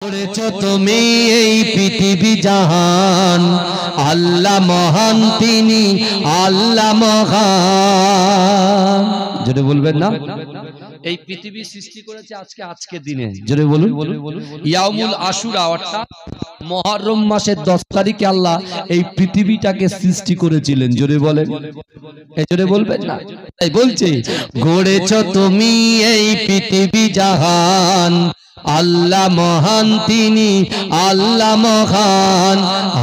করেছো তুমি এই পৃথিবী জাহান, আল্লাহ মহান তিনি আল্লাহ মহান। জোরে বলবেন না? এই পৃথিবী সৃষ্টি করেছে আজকের দিনে। জোরে বলুন। ইয়াউমুল আশুরা অর্থাৎ মুহররম মাসের 10 তারিখে আল্লাহ এই পৃথিবীটাকে সৃষ্টি করেছিলেন। জোরে বলেন। এই জোরে বলবেন না? তাই বলছে গড়েছো তুমি এই পৃথিবী জাহান, আল্লাহ মহান তিনি আল্লাহ মহান,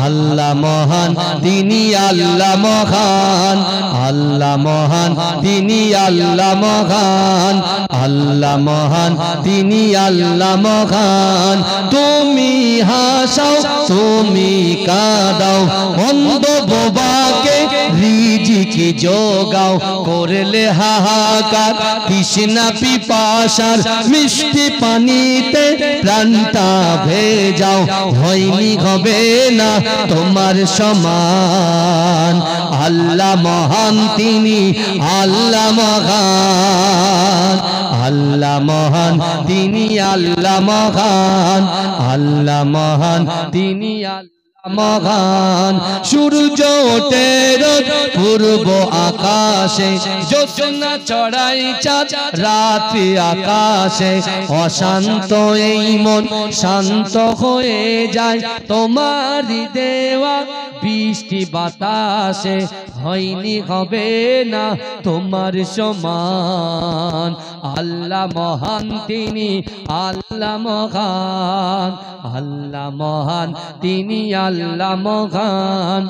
আল্লাহ মহান তিনি আল্লাহ মহান, আল্লাহ মহান তিনি আল্লাহ মহান, আল্লাহ মহান তিনি আল্লাহ মহান। তুমি হাসাও তুমি কাঁদাও, অন্ধ বোবাকে রিজিকি যোগাও, করলে হাহাকার তৃষ্ণা পিপাসার মিষ্টি পানিতে প্রাণটা ভেজাও, হয়নি হবে না তোমার সমান। আল্লাহ মহান তিনি আল্লাহ মহান, আল্লাহ মহান তিনি আল্লাহ মহান, আল্লাহ মহান তিনি মহান। সূর্য ওঠে রোজ পূর্ব আকাশে, জ্যোৎস্না চড়াই চাঁদ রাত্রি আকাশে, অশান্ত এই মন শান্ত হয়ে যায় তোমারই দেওয়া বৃষ্টি বাতাসে, হয়নি হবে না তোমার সমান। আল্লাহ মহান তিনি আল্লাহ মহান, আল্লাহ মহান তিনি আল্লাহ মহান,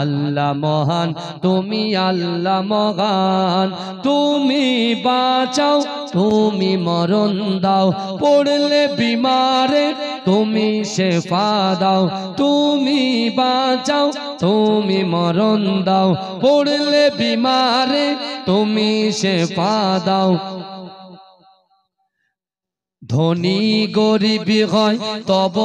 আল্লাহ মহান তুমি আল্লাহ মহান। তুমি বাঁচাও তুমি মরণ দাও, পড়লে বিমারে তুমি শেফা দাও। তুমি বাঁচাও তুমি মরণ দাও, পড়লে বিমারে তুমি শেফা দাও। ধনী গরিব হয় তব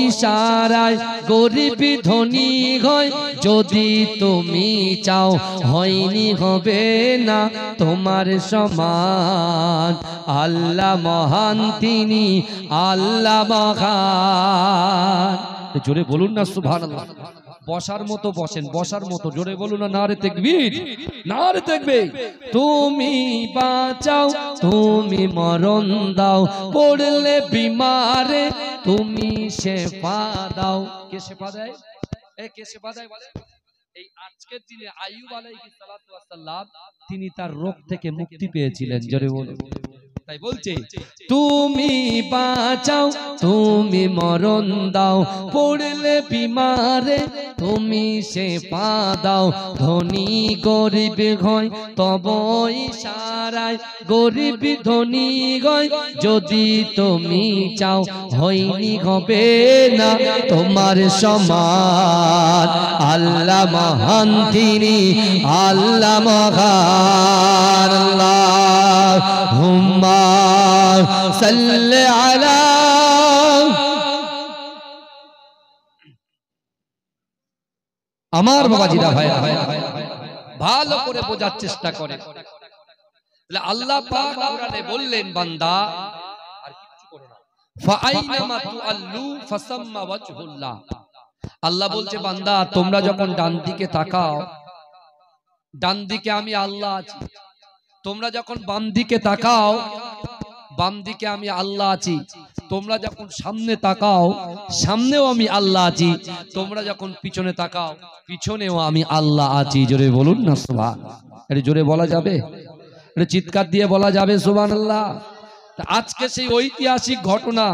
ইশারায়, গরিব ধনী হয় যদি তুমি চাও, হয়নি হবে না তোমার সমান। আল্লাহ মহান তিনি আল্লাহ মহান। জোরে বলুন না সুবহানাল্লাহ। বসার মতো বসেন, বসার মতো জোরে বলুন না নারে তাকবীর, নারে তাকবীর। তুমি বাঁচাও তুমি মরণ দাও, পড়লে বিমারে তুমি শেফা দাও। কে শেফা দেয়? কে শেফা দেয় বলে? এই আজকের দিনে আইয়ুব আলাইহিস সালাতু ওয়াস সালাম তিনি তার রোগ থেকে মুক্তি পেয়েছিলেন। জোরে বলুন। তাই বলছে তুমি বাঁচাও তুমি মরণ দাও, পড়লে বিমারে তুমি শেফা দাও। ধনী গরিব হয় তব ইশারায়, গরিব ধনী হয় যদি তুমি চাও, হয়নি হবে না তোমার সমান। আল্লাহ মহান তিনি আল্লাহ মহান। আল্লাহুম্মা সাল্লি আলা। আমার বাবাজিরা ভাইরা ভালো করে বোঝার চেষ্টা করে। আল্লাহ পাক কোরআনে বললেন বান্দা আর কিছু করো না, ফাআইনামা তুআল্লু ফাসাম্মা ওয়াজহুল্লাহ। আল্লাহ বলছে বান্দা তোমরা যখন ডান দিকে তাকাও, ডান দিকে আমি আল্লাহ আছি। তোমরা যখন বাম দিকে তাকাও, বাম দিকে আমি আল্লাহ আছি। তোমরা যখন সামনে তাকাও, সামনেও আমি আল্লাহ আছি। তোমরা যখন পিছনে তাকাও, পিছনেও আমি আল্লাহ আছি। জোরে বলুন না সুবহানাল্লাহ। এটা জোরে বলা যাবে? এটা চিৎকার দিয়ে বলা যাবে সুবহানাল্লাহ? আজকে সেই ঐতিহাসিক ঘটনা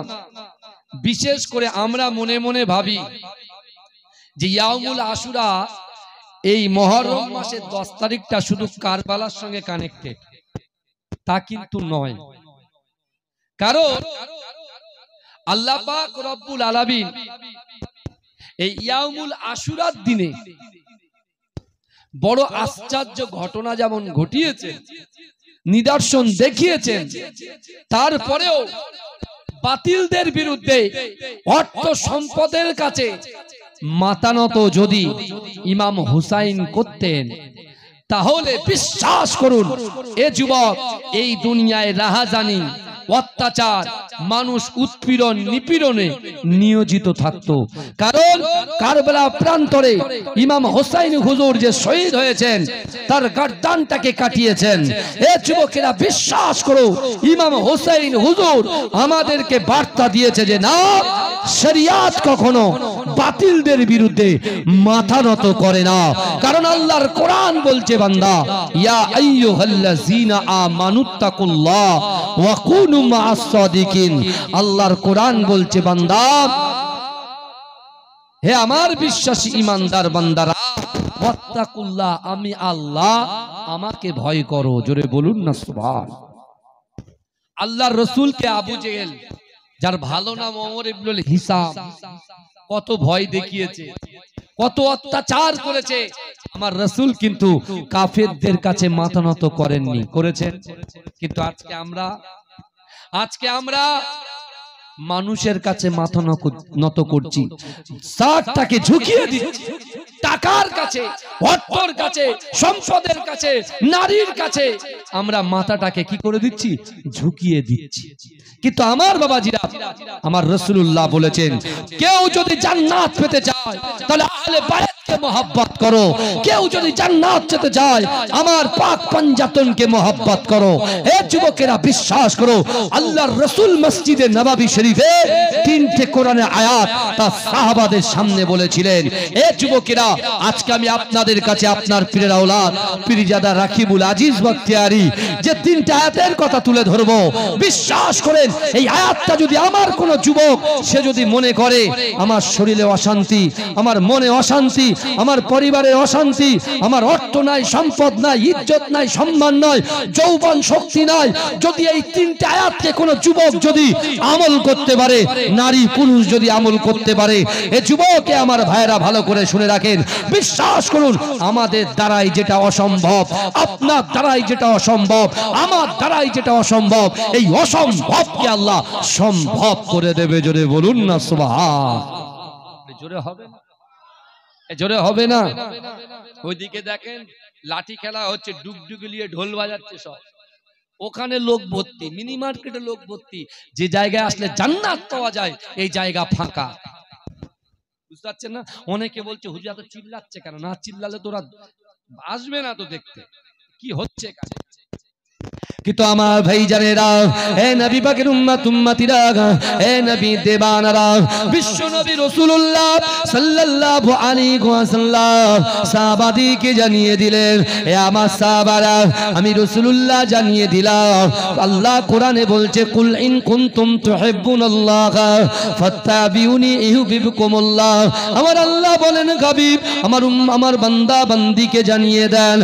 বিশেষ করে আমরা মনে মনে ভাবি যে ইয়াউমুল আশুরা এই মুহররম মাসের 10 তারিখটা শুধু কারবালার সঙ্গে কানেক্টেড, তা কিন্তু নয়। কারণ আল্লাহ পাক রব্বুল আলামিন এই ইয়াউমুল আশুরার দিনে বড় আশ্চর্য ঘটনা যেমন ঘটিয়েছেন, নিদর্শন দেখিয়েছেন, তারপরেও বাতিলদের বিরুদ্ধে অর্থ সম্পদের কাছে মাতানত যদি ইমাম হুসাইন করতেন, তাহলে বিশ্বাস করুন এ যুবক এই দুনিয়ায় রাহাজানি অত্যাচার, মানুষ উৎপীড়ন নিপীড়নে নিয়োজিত থাকতো। কারণ কারবালা প্রান্তরে ইমাম হোসাইন হুজুর যে শহীদ হয়েছেন, তার গর্দানটাকে কাটিয়েছেন। এ যুবকেরা বিশ্বাস করো, ইমাম হোসাইন হুজুর আমাদেরকে বার্তা দিয়েছে যে না, শরিয়াত কখনো বাতিলদের বিরুদ্ধে মাথা নত করে না। কারণ আল্লাহর কোরআন বলছে, বান্দা ইয়া আইয়ুহাল্লাযীনা আমানুত্তাকুল্লাহ ওয়া কুনু মা'আস সাদিকিন। আল্লাহর কোরআন বলছে, বান্দা, হে আমার বিশ্বাসী ঈমানদার বান্দারা, ওয়াত্তাকুল্লাহ, আমি আল্লাহ, আমাকে ভয় করো। জোরে বলুন না সুবহান। আল্লাহর রাসূলকে আবু জেহেল, যার ভালো নাম ওমর ইবনুল হিসাম, কত ভয় দেখিয়েছে, কত অত্যাচার করেছে। আমার রাসূল কিন্তু কাফেরদের কাছে মাথা নত করেননি, করেছেন। কিন্তু আজকে আমরা মানুষের কাছে মাথা নত করছি, সারটাকে ঝুঁকিয়ে দিচ্ছি। টাকার কাছে, অর্থের কাছে, সম্পদের কাছে, নারীর কাছে আমরা মাথাটাকে কি করে দিচ্ছি? ঝুঁকিয়ে দিচ্ছি। কিন্তু আমার বাবাজিরা, আমার রাসূলুল্লাহ বলেছেন, কেউ যদি জান্নাত পেতে চায় তাহলে আহলে বায়তকে মহব্বত করো। কেউ যদি জান্নাত পেতে চায় আমার পাক পাঞ্জাতনকে মহব্বত করো। হে যুবকেরা বিশ্বাস করো, আল্লাহর রাসূল মসজিদে নববী শরীফে তিনটে কোরআনের আয়াত তার সাহাবাদের সামনে বলেছিলেন। হে যুবকেরা, আজকে আমি আপনাদের কাছে আপনার পীরের আওলাদ পীরজাদা রাকিবুল আজিজ বখতিয়ারি যে তিনটা আয়াতের কথা তুলে ধরবো, বিশ্বাস করেন এই আয়াতটা যদি আমার কোন যুবক সে যদি মনে করে আমার শরীরে অশান্তি, আমার মনে অশান্তি, আমার পরিবারে অশান্তি, আমার অর্থ নাই, সম্পদ নাই, ইজ্জত নাই, সম্মান নাই, যৌবন শক্তি নাই, যদি এই তিনটা আয়াতকে কোন যুবক যদি আমল করতে পারে, নারী পুরুষ যদি আমল করতে পারে, এ যুবককে আমার ভাইরা ভালো করে শুনে রাখেন, বিশ্বাস করুন আমাদের দ্বারাই যেটা অসম্ভব, আপনার দ্বারাই যেটা অসম্ভব, আমার দ্বারাই যেটা অসম্ভব, এই অসম্ভবকে আল্লাহ সম্ভব করে দেবে। জোরে বলুন না সুবহান। জোরে হবে না? জোরে হবে না? ওইদিকে দেখেন লাঠি খেলা হচ্ছে, ডুগডুগি নিয়ে ঢোল বাজাচ্ছে সব, ওখানে লোক ভর্তি, মিনি মার্কেটে লোক ভর্তি। যে জায়গায় আসলে জান্নাত পাওয়া যায় এই জায়গা ফাঁকা। বুঝতে পারছেন না? অনেকে বলছে হুজুর এত চিল্লাচ্ছে কেন? না চিল্লালে তোরা আসবে না তো দেখতে কি হচ্ছে। কিন্তু আমার ভাই জানেরা, হে নবী পাকের উম্মত উম্মতিরা, হে নবী দেবানারা, বিশ্ব নবী রাসূলুল্লাহ সাল্লাল্লাহু আলাইহি ওয়াসাল্লাম সাহাবাদিকে জানিয়ে দিলেন, হে আমার সাহাবারা, আমি রাসূলুল্লাহ জানিয়ে দিলাম, আল্লাহ কোরআনে বলছে, কুল ইন কুনতুম তুহিব্বুনাল্লাহ ফাত্তাবিউনি ইউহিব্বুকুমুল্লাহ। আমার আল্লাহ বলেন, হাবিব আমার বান্দা বান্দিকে জানিয়ে দেন,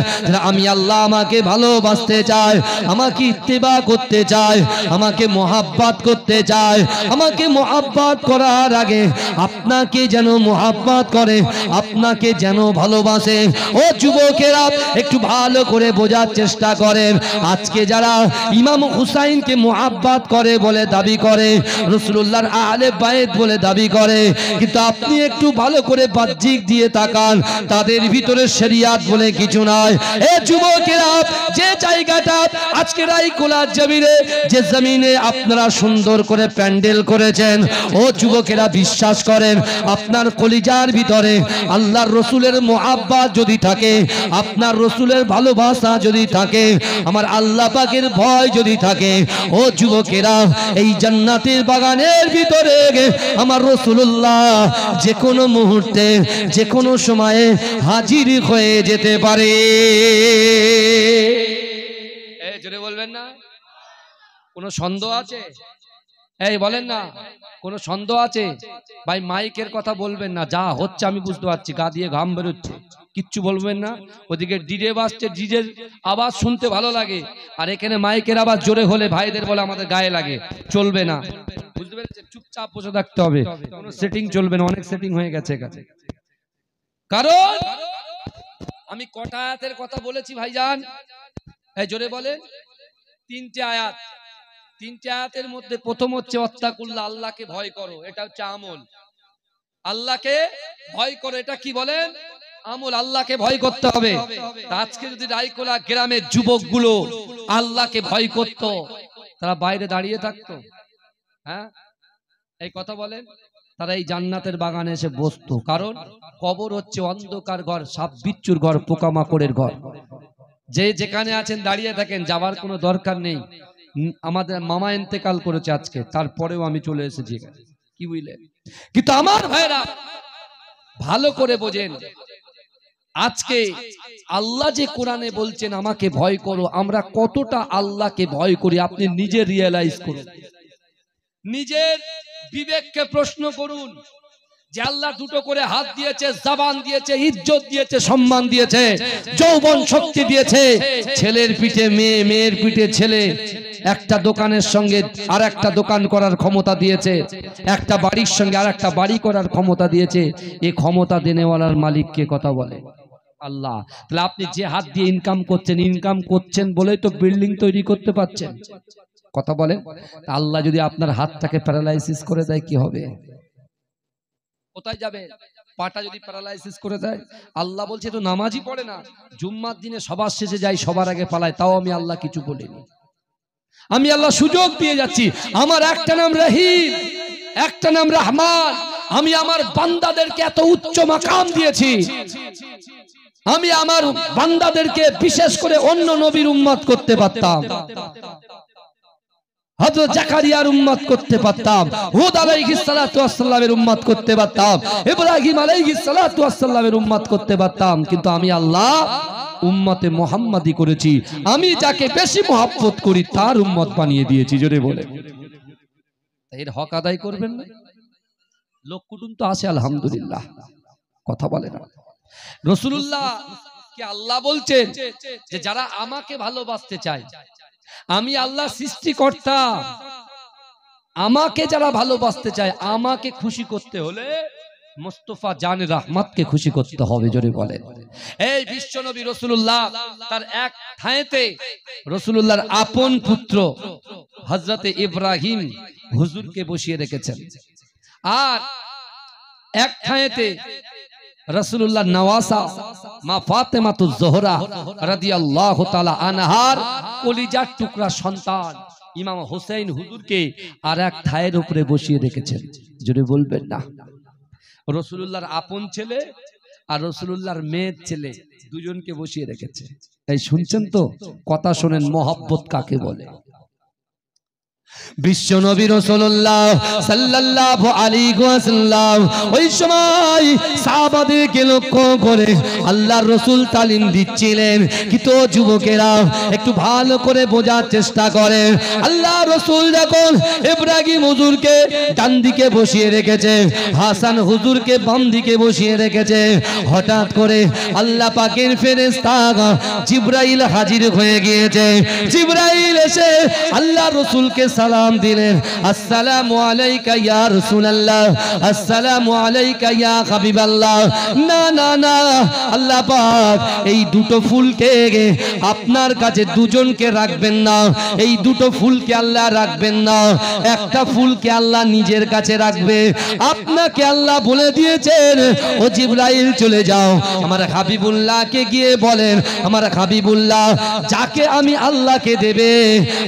আমি আল্লাহ আমাকে ভালোবাসতে চাই, আমাকে ইত্তেবা করতে চায়, আমাকে মোহাব্বত করতে চায়। আমাকে মোহাব্বত করার আগে আপনাকে যেন মোহাব্বত করে, আপনাকে যেন ভালোবাসে। ও যুবকেরা, একটু ভালো করে বোঝার চেষ্টা করেন। আজকে যারা ইমাম হুসাইনকে মোহাব্বত করে বলে দাবি করে, রাসূলুল্লাহর আহলে বাইত বলে দাবি করে, কিন্তু আপনি একটু ভালো করে বাহ্যিক দিয়ে তাকান, তাদের ভিতরে শরিয়াত বলে কিছু নাই। এ যুবকেরা, যে জায়গাটা আজকে রাইকোলার জমিনে, যে জমিনে আপনারা সুন্দর করে প্যান্ডেল করেছেন, ও যুবকেরা বিশ্বাস করেন, আপনার কলিজার ভিতরে আল্লাহর রাসূলের মুহাব্বত যদি থাকে, আপনার রাসূলের ভালোবাসা যদি থাকে, আমার আল্লাহ পাকের ভয় যদি থাকে, ও যুবকেরা, এই জান্নাতের বাগানের ভিতরে আমার রাসূলুল্লাহ যে কোনো মুহূর্তে, যে কোনো সময়ে হাজির হয়ে যেতে পারে। জোরে বলবেন না? কোনো সন্দেহ আছে? এই বলেন না, কোনো সন্দেহ আছে? ভাই মাইকের কথা বলবেন না, যা হচ্ছে আমি বুঝতে পারছি, গা দিয়ে ঘাম বেরোচ্ছে, কিচ্ছু বলবেন না। ওদিকে ডিজে বাজছে, ডিজের আওয়াজ শুনতে ভালো লাগে, আর এখানে মাইকের আওয়াজ জোরে হলে ভাইদের বলে আমাদের গায়ে লাগে, চলবে না। বুঝতে পেরেছেন? চুপচাপ বসে থাকতে হবে, কোনো সেটিং চলবে না, অনেক সেটিং হয়ে গেছে কাছে। কারণ আমি কটা আয়াতের কথা বলেছি ভাইজান, এই জোরে বলেন। তিনটে আয়াত, তিনটে আয়াতের মধ্যে প্রথম হচ্ছে ওয়াত্তাকুল্লাহ, আল্লাহকে ভয় করো, এটা হচ্ছে আমল। আল্লাহকে ভয় করো, এটা কি বলেন? আমল। আল্লাহকে ভয় করতে হবে। আজকে যদি রাইকোলা গ্রামের যুবকগুলো আল্লাহকে ভয় করত, তারা বাইরে দাঁড়িয়ে থাকতো? হ্যাঁ, এই কথা বলেন। তারা এই জান্নাতের বাগানে এসে বসতো, কারণ কবর হচ্ছে অন্ধকার ঘর, সাপ বিচ্ছুর ঘর, পোকামাকড়ের ঘর। যে যেখানে আছেন দাঁড়িয়ে থাকেন, যাওয়ার কোনো দরকার নেই। আমাদের মামা ইন্তেকাল করেছে আজকে, তারপরেও আমি চলে এসেছি, কি বুঝলেন? কিন্তু আমার ভাইরা ভালো করে বোঝেন, আজকে আল্লাহ যে কোরআনে বলছেন আমাকে ভয় করো, আমরা কতটা আল্লাহকে ভয় করি আপনি নিজে রিয়েলাইজ করুন। নিজের বিবেককে প্রশ্ন করুন যে আল্লাহ দুটো করে হাত দিয়েছে, জবান দিয়েছে, ইজ্জত দিয়েছে, সম্মান দিয়েছে, যৌবন শক্তি দিয়েছে, ছেলের পিঠে মেয়ে, মেয়ের পিঠে ছেলে, একটা দোকানের সঙ্গে আর একটা দোকান করার ক্ষমতা দিয়েছে, একটা বাড়ির সঙ্গে আর একটা বাড়ি করার ক্ষমতা দিয়েছে। এই ক্ষমতা দেনেওয়ালার মালিক কে? কথা বলে আল্লাহ। তাহলে আপনি যে হাত দিয়ে ইনকাম করছেন বলেই তো বিল্ডিং তৈরি করতে পারছেন। কথা বলেন। আল্লাহ যদি আপনার হাতটাকে প্যারালাইসিস করে দেয় কি হবে? কোথায় যাবে? পাটা যদি প্যারালাইসিস করে দেয়, আল্লাহ বলছে তো নামাজই পড়ে না, জুম্মার দিনে সবার শেষে যাই, সবার আগে পালায়, তাও আমি আল্লাহ কিছু বলিনি। আমি আল্লাহ সুযোগ দিয়ে যাচ্ছি। আমার একটা নাম রহিম, একটা নাম রহমান। আমি আমার বান্দাদেরকে এত উচ্চ মাকাম দিয়েছি, আমি আমার বান্দাদেরকে বিশেষ করে অন্য নবীর উম্মত করতে পারতাম, হযরত জাকারিয়ার উম্মত করতে পারতাম, হুদ আলাইহিস সালাতু ওয়াস সালামের উম্মত করতে পারতাম, ইব্রাহিম আলাইহিস সালাতু ওয়াস সালামের উম্মত করতে পারতাম, কিন্তু আমি আল্লাহ উম্মতে মুহাম্মাদি করেছি। আমি যাকে বেশি মহব্বত করি তার উম্মত বানিয়ে দিয়েছি। জোরে বলে এর হক আদায় করবেন না? লোক কুটুম তো আসে আলহামদুলিল্লাহ, কথা বলে না। রাসূলুল্লাহ কে আল্লাহ বলছেন যে যারা আমাকে ভালোবাসতে চায়, আমি আল্লাহ সৃষ্টিকর্তা, আমাকে যারা ভালোবাসতে চায়, আমাকে খুশি করতে হলে মুস্তাফা জানে রহমতকে খুশি করতে হবে। জোরে বলেন। এই বিশ্বনবী রাসূলুল্লাহ তার এক ঠাঁইতে রাসূলুল্লাহর আপন পুত্র হযরতে ইব্রাহিম হুজুরকে বসিয়ে রেখেছেন, আর এক ঠাঁইতে রাসূলুল্লাহ নওয়াসা মা ফাতেমাতুজ জোহরা রাদিয়াল্লাহু তাআলা আনহার কলিজার টুকরা সন্তান ইমাম হোসেন হুজুরকে আর এক ঠায়ের উপরে বসিয়ে রেখেছেন। জোরে বলবেন না? রাসূলুল্লাহর আপন ছেলে আর রাসূলুল্লাহর মেয়ের ছেলে দুজনকে বসিয়ে রেখেছে। এই শুনছেন তো? কথা শোনেন, মহব্বত কাকে বলে। বিশ্বনবী রাসূলুল্লাহ সাল্লাল্লাহু আলাইহি ওয়াসাল্লাম ওই সময় সাহাবাদেরকে লক্ষ্য করে আল্লাহর রাসূল তালিম দিচ্ছিলেন। কিন্তু যুবকেরা একটু ভালো করে বোঝার চেষ্টা করে, আল্লাহর রাসূল যখন ইব্রাহিম হুজুরকে ডান দিকে বসিয়ে রেখেছে, হাসান হুজুরকে বাম দিকে বসিয়ে রেখেছে, হঠাৎ করে আল্লাহ পাকের ফেরেশতা জিবরাইল হাজির হয়ে গিয়েছে। জিবরাইল এসে আল্লাহর রাসূলকে সালাম দিলেন, আসসালামু আলাইকা ইয়া রাসূলুল্লাহ, আসসালামু আলাইকা ইয়া হাবিবাল্লাহ। না না না, আল্লাহ পাক এই দুটো ফুলকে আপনার কাছে দুজনকে রাখবেন না, এই দুটো ফুলকে আল্লাহ রাখবেন না, একটা ফুলকে আল্লাহ নিজের কাছে রাখবে। আপনাকে আল্লাহ বলে দিয়েছেন, ও জিবরাইল চলে যাও, আমার হাবিবুল্লাহকে গিয়ে বলেন, আমার হাবিবুল্লাহ যাকে আমি আল্লাহকে দেবে,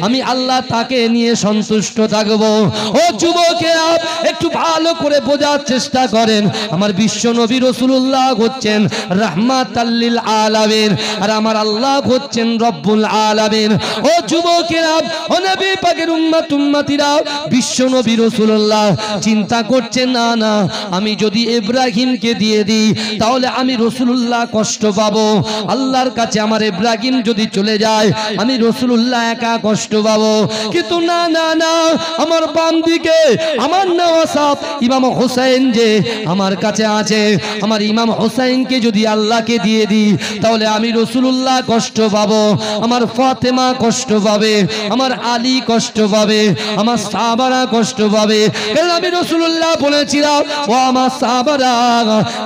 আমি আল্লাহ তাকে নিয়ে সন্তুষ্ট থাকব। ও যুবকেরা একটু ভালো করে বোঝার চেষ্টা করেন, আমার বিশ্ব নবী রাসূলুল্লাহ হচ্ছেন রাহমাতাল লিল আলামিন, আর আমার আল্লাহ হচ্ছেন রব্বুল আলামিন। ও যুবকেরা, ও নবী পাকের উম্মত উম্মতিরা, বিশ্ব নবী রাসূলুল্লাহ চিন্তা করছেন, না না, আমি যদি ইব্রাহিমকে দিয়ে দিই তাহলে আমি রাসূলুল্লাহ কষ্ট পাবো, আল্লাহর কাছে আমার ইব্রাহিম যদি চলে যায় আমি রাসূলুল্লাহ একা কষ্ট পাবো। কিন্তু না না না, আমার বাম দিকে আমার নওয়াসা ইমাম হোসেন যে আমার কাছে আছে, আমার ইমাম হোসেনকে যদি আল্লাহকে দিয়ে দিই তাহলে আমি রাসূলুল্লাহ কষ্ট পাবো, আমার ফাতেমা কষ্ট পাবে, আমার আলী কষ্ট পাবে, আমার সাহাবারা কষ্ট পাবে। কারণ আমি রাসূলুল্লাহ বলেছিলাম, ও আমার সাহাবারা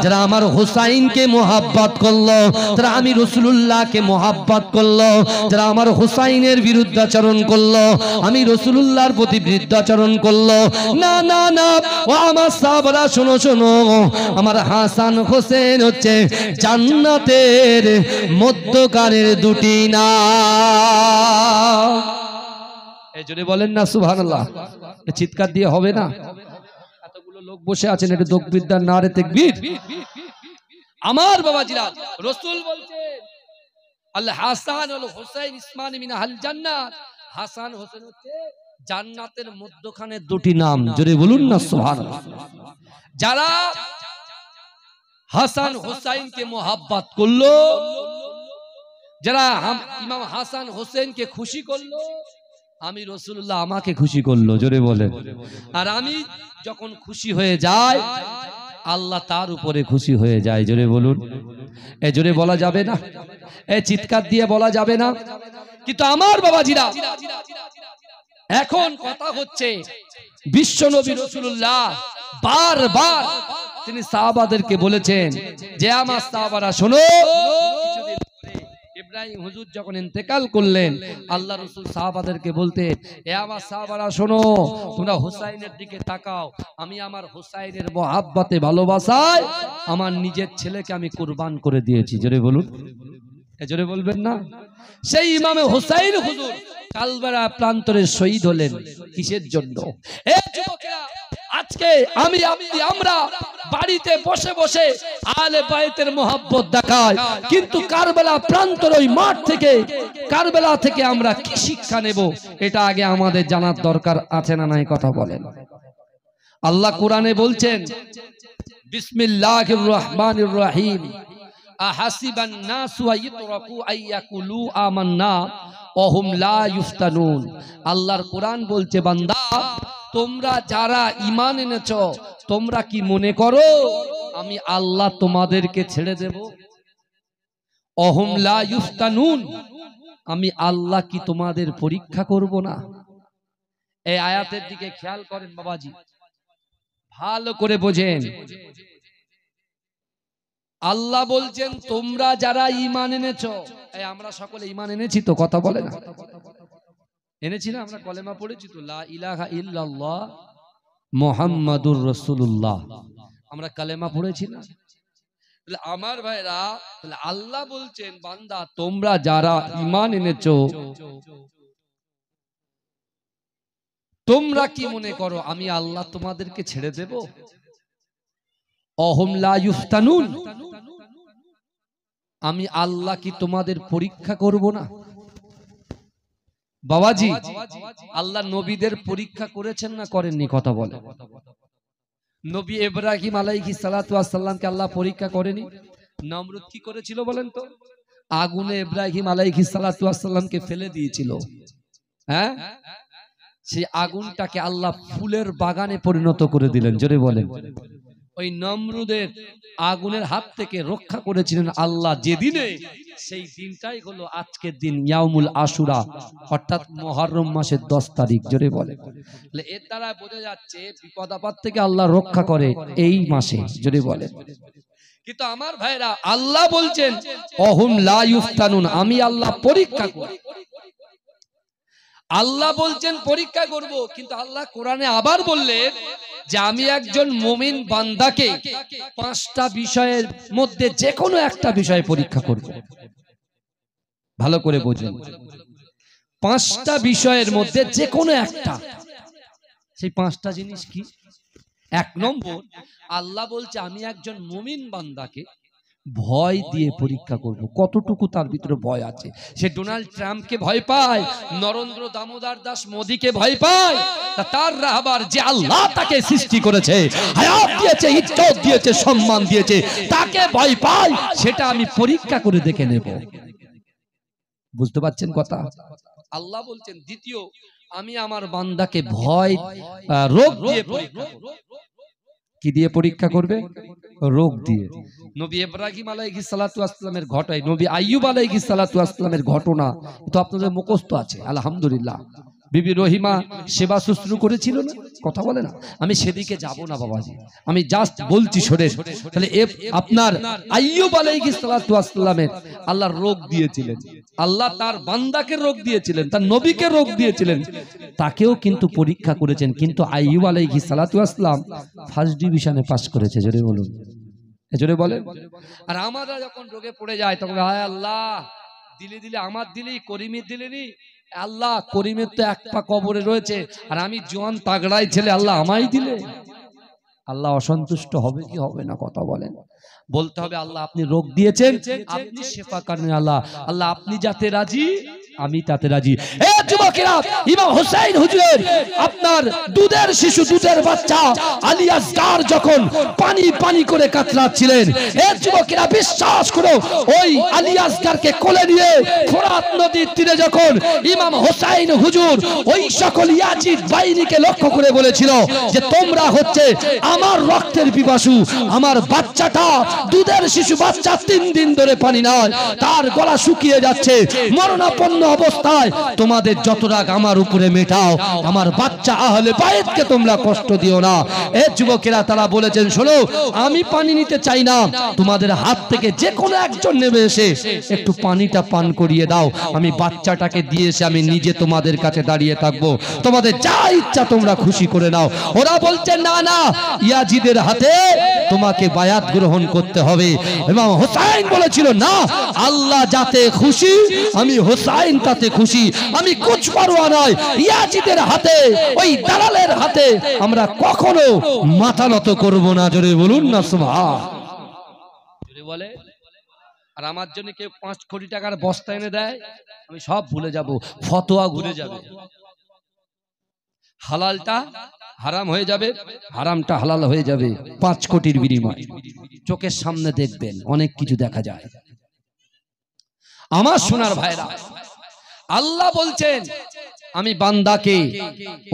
যারা আমার হোসাইনকে মোহাব্বত করলো তারা আমি রাসূলুল্লাহকে মোহাব্বত করলো, যারা আমার হোসাইনের বিরুদ্ধাচরণ করলো আমি রাসূলুল্লাহর প্রতি বিরুদ্ধাচরণ করলো। না না না, ও আমার সাহাবারা শোনো শোনো, আমার হাসান হোসেন হচ্ছে জান্নাতের মধ্যকারের দুটি নাম। এই জন্য বলেন না সুবহানাল্লাহ, চিৎকার দিয়ে হবে না। এতগুলো লোক বসে আছেন, এটা দোকবিদ্যার নারে তাকবীর। আমার বাবাজিরা, রাসূল বলছেন আল হাসান ওয়াল হুসাইন ইসমানি মিন আহল জান্নাত। হাসান হোসেন হচ্ছে জান্নাতের মধ্যখানে দুটি নাম, জোরে বলুন না সুবহানাল্লাহ। যারা হাসান হুসাইনকে মোহাব্বত করলো, যারা ইমাম হাসান হোসেনকে খুশি করলো, আমি রাসূলুল্লাহ আমাকে খুশি করলো, জোরে বলেন। আর আমি যখন খুশি হয়ে যাই, আল্লাহ তার উপরে খুশি হয়ে যায়, জোরে বলুন। এই জোরে বলা যাবে না, এই চিৎকার দিয়ে বলা যাবে না। কিন্তু আমার বাবাজিরা, এখন কথা হচ্ছে বিশ্ব নবী রাসূলুল্লাহ বারবার তিনি সাহাবাদেরকে বলেছেন যে আমার সাহাবারা শোনো। ইব্রাহিম হুজুর যখন ইন্তেকাল করলেন, আল্লাহ রাসূল সাহাবাদেরকে বলতেন, এ আমার সাহাবারা শোনো, তোমরা হুসাইনের দিকে তাকাও, আমি আমার হুসাইনের মহব্বতে ভালোবাসায় আমার নিজের ছেলেকে আমি কুরবান করে দিয়েছি, জোরে বলুন। জোরে বলবেন না। সেই ইমামে হুসাইন হুজুর কালবেলা প্রান্তরে শহীদ হলেন কিসের জন্য? এ যুবকেরা, আজকে আমি আপনি আমরা বাড়িতে বসে বসে আলে বাইতের মহব্বত দেখাই, কিন্তু কারবালা প্রান্তর ওই মাঠ থেকে, কারবালা থেকে আমরা কি শিক্ষা নেব, এটা আগে আমাদের জানার দরকার আছে না নাই? কথা বলেন। আল্লাহ কোরআনে বলছেন, বিসমিল্লাহির রহমানির রহিম, আহাসিবান নাসু আইয়ুতরাকু আইয়াকুলু আমান্না ওয়া হুম লা ইফতানুন। আল্লাহর কোরআন বলছে, বান্দা তোমরা যারা ঈমান এনেছো, তোমরা কি মনে করো আমি আল্লাহ তোমাদেরকে ছেড়ে দেব? ওয়া হুম লা ইফতানুন, আমি আল্লাহ কি তোমাদের পরীক্ষা করব না? এই আয়াতের দিকে খেয়াল করেন বাবাজি, ভালো করে বোঝেন। আল্লাহ বলছেন তোমরা যারা ঈমান এনেছো, এই আমরা সকলে ঈমান এনেছি তো? কথা বলে না, এনেছি না? আমরা কলেমা পড়েছি তো, লা ইলাহা ইল্লাল্লাহ মুহাম্মাদুর রাসূলুল্লাহ, আমরা কালেমা পড়েছি না? আমার ভাইরা, আল্লাহ বলছেন বান্দা তোমরা যারা ঈমান এনেছো, তোমরা কি মনে করো আমি আল্লাহ তোমাদেরকে ছেড়ে দেব? অহম লা ইফতানুন, আমি আল্লাহ কি তোমাদের পরীক্ষা করব না? বাবাজি, আল্লাহ নবীদের পরীক্ষা করেছেন না করেননি? কথা বলে। নবী ইব্রাহিম আলাইহিস সালাতু ওয়াস সালামকে আল্লাহ পরীক্ষা করেনি? নমরুদ কি করেছিল বলেন তো? আগুনে ইব্রাহিম আলাইহিস সালাতু ওয়াস সালামকে ফেলে দিয়েছিল। হ্যাঁ, সেই আগুনটাকে আল্লাহ ফুলের বাগানে পরিণত করে দিলেন, জোরে বলেন। ওই নমরুদের আগুনের হাত থেকে রক্ষা করেছিলেন আল্লাহ যেদিনে, সেই দিনটাই হলো আজকের দিন, ইয়াউমুল আশুরা, অর্থাৎ মুহররম মাসের 10 তারিখ, জোরে বলে। এর দ্বারা বোঝা যাচ্ছে বিপদ আপদ থেকে আল্লাহ রক্ষা করে এই মাসে, জোরে বলে। কিন্তু আমার ভাইরা, আল্লাহ বলছেন অহুম লা ইফতানুন, আমি আল্লাহ পরীক্ষা করি। আল্লাহ বলছেন পরীক্ষা করব, কিন্তু আল্লাহ কোরআনে আবার বললেন যে আমি একজন মুমিন বান্দাকে 5টা বিষয়ের মধ্যে যে কোনো একটা বিষয়ে পরীক্ষা করব। ভালো করে বুঝুন, 5টা বিষয়ের মধ্যে যে কোনো একটা। সেই 5টা জিনিস কি? 1 নম্বর, আল্লাহ বলছে আমি একজন মুমিন বান্দাকে ভয় দিয়ে পরীক্ষা করব, কতটুকু তার ভিতরে ভয় আছে। সে ডোনাল্ড ট্রাম্পকে ভয় পায়, নরেন্দ্র দামোদর দাস মোদীকে ভয় পায়, তার রাহবার যে আল্লাহ তাকে সৃষ্টি করেছে, হায়াত দিয়েছে, ইজ্জত দিয়েছে, সম্মান দিয়েছে, তাকে ভয় পায়, সেটা আমি পরীক্ষা করে দেখে নেব। বুঝতে পারছেন কথা? আল্লাহ বলছেন দ্বিতীয়, আমি আমার বান্দাকে ভয় রোগ দিয়ে পরীক্ষা করব। কি দিয়ে পরীক্ষা করবে? রোগ দিয়ে। নবী ইব্রাহিম আলাইহিস সালাতু ওয়াস সালামের ঘটনা, নবী আইয়ুব আলাইহিস সালাতু ওয়াস সালামের ঘটনা তো আপনাদের মুখস্থ আছে আলহামদুলিল্লাহ। বিবি রহিমা সেবা শুশ্রূষা করেছিল না? কথা বলে না। আমি সেদিকে যাব না বাবাজি, আমি জাস্ট বলছি শোনেন। তাহলে আপনার আইয়ুব আলাইহিস সালাতু ওয়াস সালামের আল্লাহ রোগ দিয়েছিলেন, আল্লাহ তার বান্দাকে রোগ দিয়েছিলেন, তার নবীকে রোগ দিয়েছিলেন, তাকেও কিন্তু পরীক্ষা করেছেন। কিন্তু আইয়ুব আলাইহিস সালাতু ওয়াস সালাম ফার্স্ট ডিভিশনে পাস করেছে, জোরে বলুন, জোরে বলেন। আর আমরা যখন রোগে পড়ে যায় তখন হায় আল্লাহ, দিলে দিলে আমার দিলি, করিমের দিলেনি, আল্লাহ করিমের তো এক পা কবরে রয়েছে, আর আমি জোয়ান তাগড়াই ছেলে, আল্লাহ আমায় দিলে। আল্লাহ অসন্তুষ্ট হবে কি হবে না? কথা বলেন। বলতে হবে আল্লাহ আপনি রোগ দিয়েছেন, আপনি শেফা করেন। আল্লাহ, আল্লাহ আপনি যাতে রাজি আমি তাতে রাজি। এ যুবকেরা, ইমাম হোসেন হুজুরের আপনার দুধের শিশু, দুধের বাচ্চা আলী আসগার যখন পানি পানি করে কাতরাচ্ছিলেন, এ যুবকেরা বিশ্বাস করো, ওই আলী আসগারকে কোলে নিয়ে ফোরাত নদীর তীরে যখন ইমাম হোসেন হুজুর ওই সকল ইয়াজিদ বাহিনীকে লক্ষ্য করে বলেছিল যে তোমরা হচ্ছে আমার রক্তের পিপাসু, আমার বাচ্চাটা দুধের শিশু বাচ্চা 3 দিন ধরে পানি নয়, তার গলা শুকিয়ে যাচ্ছে, মরণাপন্ন অবস্থায়, তোমাদের যত রাগ আমার উপরে মেটাও, আমার বাচ্চা আহলে বাইতকে তোমরা কষ্ট দিও না। এ যুবকেরা তারা বলেছেন শোনো, আমি পানি নিতে চাই না, তোমাদের হাত থেকে যে কোনো একজন নেমে এসে একটু পানিটা পান করিয়ে দাও, আমি বাচ্চাটাকে দিয়ে এসে আমি নিজে তোমাদের কাছে দাঁড়িয়ে থাকবো, তোমাদের যা ইচ্ছা তোমরা খুশি করে নাও। ওরা বলছে না না, ইয়াজিদের হাতে তোমাকে বায়াত গ্রহণ করতে হবে। ইমাম হোসেন বলেছিল না, আল্লাহ যাতে খুশি আমি হোসেন তাতে খুশি, আমি কুছ পরোয়া নয়, ইয়াজিদের হাতে, ওই দালালের হাতে আমরা কখনো মাথা নত করব না। জোরে বলুন না সুবহান। জোরে বলে। আর আমার জন্য কেউ 5 কোটি টাকার বস্তা এনে দেয়, আমি সব ভুলে যাব, ফতোয়া ঘুরে যাবে, হালালটা হারাম হয়ে যাবে, হারামটা হালাল হয়ে যাবে। 5 কোটির বিনিময় চোখের সামনে দেখবেন, অনেক কিছু দেখা যায়। আমার সোনার ভাইরা, আল্লাহ বলছেন আমি বান্দাকে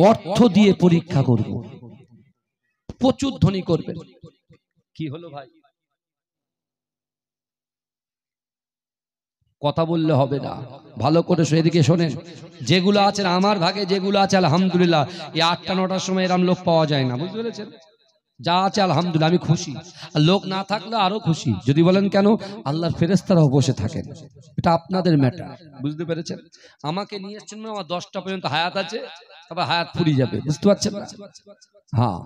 অর্থ দিয়ে পরীক্ষা করব, প্রচুর ধনী করবেন। কি হলো ভাই? কথা বললে হবে না, ভালো করে এদিকে শোনেন। যেগুলো আছেন আমার ভাগে, যেগুলো আছে আলহামদুলিল্লাহ, এই 8টা 9টার সময় এরকম লোক পাওয়া যায় না, বুঝতে পেরেছেন? যা আছে আলহামদুলিল্লাহ, আমি খুশি। আর লোক না থাকলে আরো খুশি। যদি বলেন কেন, আল্লাহর ফেরেশতারাও বসে থাকেন, এটা আপনাদের ম্যাটার, বুঝতে পেরেছেন? আমাকে নিয়ে এসেছেন, আমার 10টা পর্যন্ত হায়াত আছে, তারপর হায়াত ফুরিয়ে যাবে, বুঝতে পারছেন না? হ্যাঁ,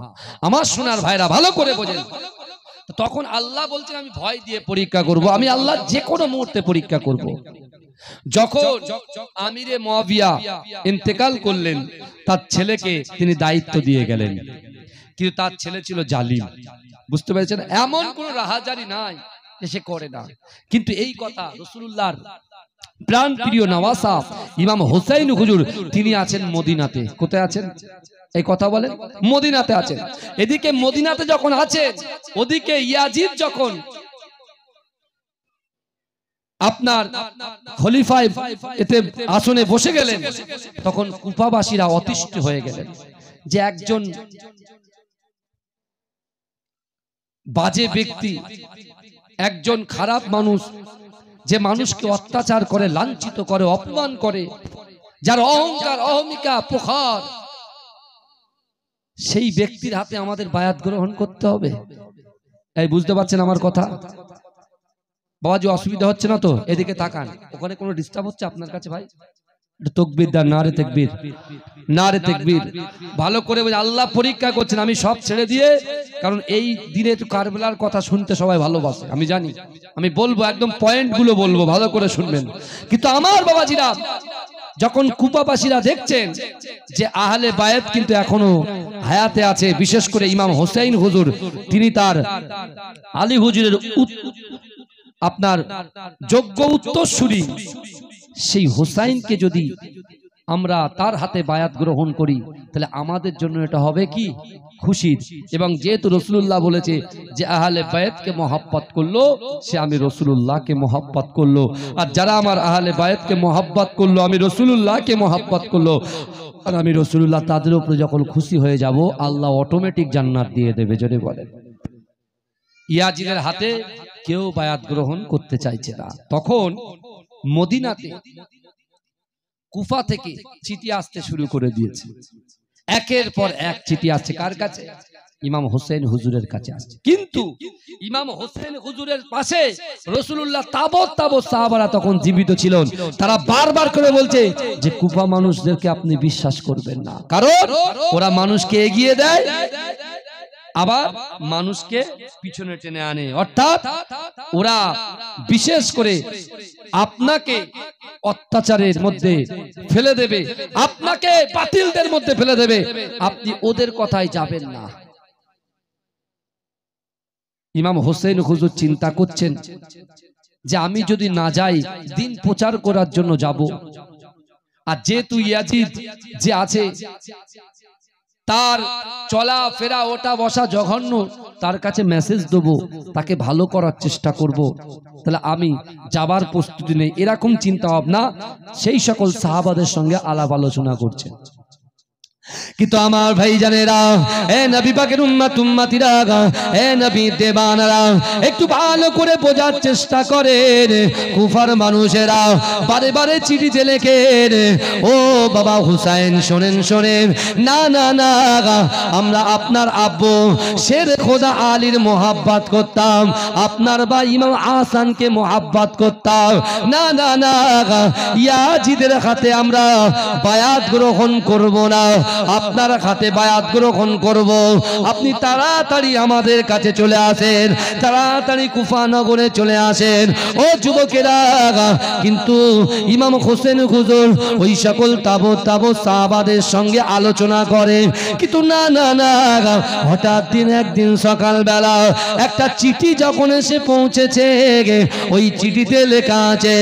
আমার সোনার ভাইরা ভালো করে বোঝেন। তখন আল্লাহ বলছেন আমি ভয় দিয়ে পরীক্ষা করব, আমি আল্লাহ যে কোনো মুহূর্তে পরীক্ষা করব। যখন আমিরে মুয়াবিয়া ইন্তেকাল করলেন, তার ছেলেকে তিনি দায়িত্ব দিয়ে গেলেন, কিন্তু তার ছেলে ছিল জালিম, বুঝতে পেরেছেন? এমন কোন রাহাজারি নাই যে সে করে না। কিন্তু এই কথা রাসূলুল্লাহর প্রাণ প্রিয় নওয়াসা ইমাম হোসেন হুজুর তিনি আছেন মদিনাতে। কোথায় আছেন? এই কথা বলেন, মদিনাতে আছেন। এদিকে মদিনাতে যখন আছেন, ওদিকে ইয়াজিদ যখন আপনার খলিফায় এতে আসনে বসে গেলেন, তখন কুফাবাসীরা অতিষ্ঠ হয়ে গেলেন যে একজন বাজে ব্যক্তি, একজন খারাপ মানুষ, যে মানুষকে অত্যাচার করে, লাঞ্ছিত করে, অপমান করে, যার অহংকার অহমিকা প্রখর, সেই ব্যক্তির হাতে আমাদের বায়াত গ্রহণ করতে হবে। এই বুঝতে পারছেন আমার কথা? বাবাজি অসুবিধা হচ্ছে না তো? এদিকে তাকান, ওখানে কোনো ডিস্টার্ব হচ্ছে আপনার কাছে ভাই? তাকবীর দান, নারে তাকবীর, নারে তাকবীর। ভালো করে আল্লাহ পরীক্ষা করছেন। আমি সব ছেড়ে দিয়ে, কারণ এই দিনে কারবালার কথা শুনতে সবাই ভালোবাসে, আমি জানি। আমি বলবো একদম পয়েন্টগুলো বলবো, ভালো করে শুনবেন। কিন্তু আমার বাবাজিরা, যখন কুফাবাসীরা দেখছেন যে আহলে বায়াত কিন্তু এখনো হায়াতে আছে, বিশেষ করে ইমাম হোসেন হুজুর, তিনি তার আলী হুজুরের আপনার যোগ্য উত্তরসূরি, সেই হোসাইনকে যদি আমরা তার হাতে বায়াত গ্রহণ করি, তাহলে আমাদের জন্য এটা হবে কি খুশির। এবং যেহেতু রাসূলুল্লাহ বলেছে যে আহলে বায়াতকে মহব্বত করলো, সে আমি রাসূলুল্লাহকে মহব্বত করলো, আর যারা আমার আহলে বায়াতকে মহব্বত করলো, আমি রাসূলুল্লাহকে মহব্বত করলো, আর আমি রাসূলুল্লাহ তাদের উপরে যখন খুশি হয়ে যাব, আল্লাহ অটোমেটিক জান্নাত দিয়ে দেবে। জোরে বলেন। ইয়াজিদের হাতে কেউ বায়াত গ্রহণ করতে চাইছে না। তখন মদিনাতে কুফা থেকে চিঠি আসতে শুরু করে দিয়েছে, একের পর এক চিঠি আসছে। কার কাছে? ইমাম হোসেন হুজুরের কাছে আসছে। কিন্তু ইমাম হোসেন হুজুরের পাশে রাসূলুল্লাহ তাবৎ তাবৎ সাহাবারা তখন জীবিত ছিলেন। তারা বারবার করে বলছে যে কুফা মানুষদেরকে আপনি বিশ্বাস করবেন না, কারণ ওরা মানুষকে এগিয়ে দেয় আবার মানুষকে পিছনে টেনে আনে। অর্থাৎ ওরা বিশেষ করে আপনাকে অত্যাচারের মধ্যে ফেলে দেবে, আপনাকে বাতিলদের মধ্যে ফেলে দেবে, আপনি ওদের কথায় যাবেন না। ইমাম হোসেন হুজুর চিন্তা করছেন যে আমি যদি না যাই, দিন প্রচার করার জন্য যাব, আর যেহেতু ইয়াজিদ যে আছে তার চলা ফেরা ওটা বসা জঘন্য, তার কাছে মেসেজ দেবো, তাকে ভালো করার চেষ্টা করব, তাহলে আমি যাবার প্রস্তুতি নেই। এরকম চিন্তা ভাবনা সেই সকল সাহাবাদের সঙ্গে আলাপ আলোচনা করছেন। কিন্তু আমার ভাই জানেরা, এ নবী পাকের উম্মত উম্মতিরা, এ নবী দেবানারা, একটু ভালো করে বোঝার চেষ্টা করেন। কুফার মানুষেরা বারে বারে চিঠিতে লেখেন, ও বাবা হুসাইন শোনেন শোনেন, না না না, আমরা আপনার আব্বু শের খোদা আলীর মোহাব্বত করতাম, আপনার বা ইমাম আহসানকে মোহাব্বত করতাম, না না না, ইয়াজিদের হাতে আমরা বায়াত গ্রহণ করব না, আপনার হাতে বায়াত গ্রহণ করব। আপনি তাড়াতাড়ি আমাদের কাছে চলে আসেন, তাড়াতাড়ি কুফা নগরে চলে আসেন। ও যুবকেরা, কিন্তু ইমাম হোসেন হুজুর ওই সকল তাবৎ সাহাবাদের সঙ্গে আলোচনা করে, কিন্তু না না না, হঠাৎ একদিন সকালবেলা একটা চিঠি যখন এসে পৌঁছেছে, ওই চিঠিতে লেখা আছে,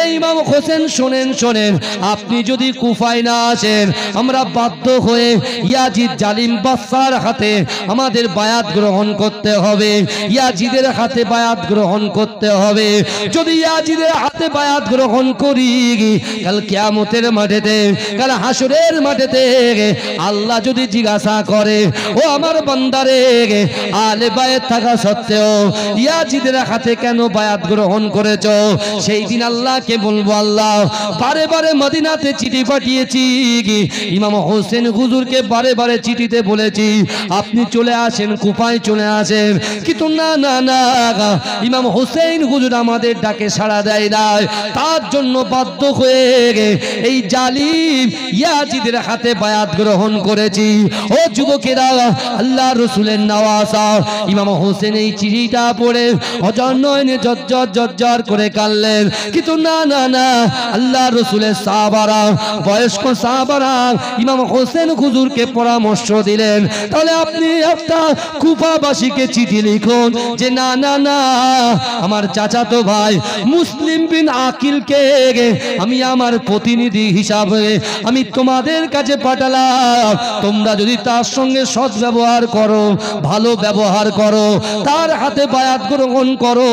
এই ইমাম হোসেন শোনেন শোনেন, আপনি যদি কুফায় না আসেন, আমরা বাধ্য হয়ে ইয়াজিদ জালিম বাদশার হাতে আমাদের বায়াত গ্রহণ করতে হবে, ইয়াজিদের হাতে বায়াত গ্রহণ করতে হবে। যদি ইয়াজিদের হাতে বায়াত গ্রহণ করি, কাল কিয়ামতের মাঠেতে, কাল হাসরের মাঠেতে আল্লাহ যদি জিজ্ঞাসা করে, ও আমার বান্দারে, আলে বায়াত থাকা সত্ত্বেও ইয়াজিদের হাতে কেন বায়াত গ্রহণ করেছো? সেই দিন আল্লাহকে বলবো, আল্লাহ বারে বারে মদিনাতে চিঠি পাঠিয়েছি, ইমাম হোসেন হুজুরকে বারে বারে চিঠিতে বলেছি আপনি চলে আসেন, কুফায় চলে আসেন, কিন্তু না না না, ইমাম হোসেন হুজুর আমাদের ডাকে সাড়া দেয় না, তার জন্য বাধ্য হয়ে এই জালিম ইয়াজিদের হাতে বায়াত গ্রহণ করেছি। ও যুবকেরা, আল্লাহ রসুলের নওয়াসা ইমাম হোসেন এই চিঠিটা পড়ে অজর নয়নে জজ্জর জজ্জর করে কাঁদলেন, কিন্তু না না না, আল্লাহ রসুলের সাহাবারা, বয়স্ক সাহাবারা ইমাম হোসেন হুজুরকে পরামর্শ দিলেন, তাহলে আপনি একটা কুফাবাসীকে চিঠি লিখুন যে না না না, আমার চাচাতো ভাই মুসলিম বিন আকিলকে আমি আমার প্রতিনিধি হিসাবে আমি তোমাদের কাছে পাঠালাম, তোমরা যদি তার সঙ্গে সৎ ব্যবহার করো, ভালো ব্যবহার করো, তার হাতে বায়াত গ্রহণ করো,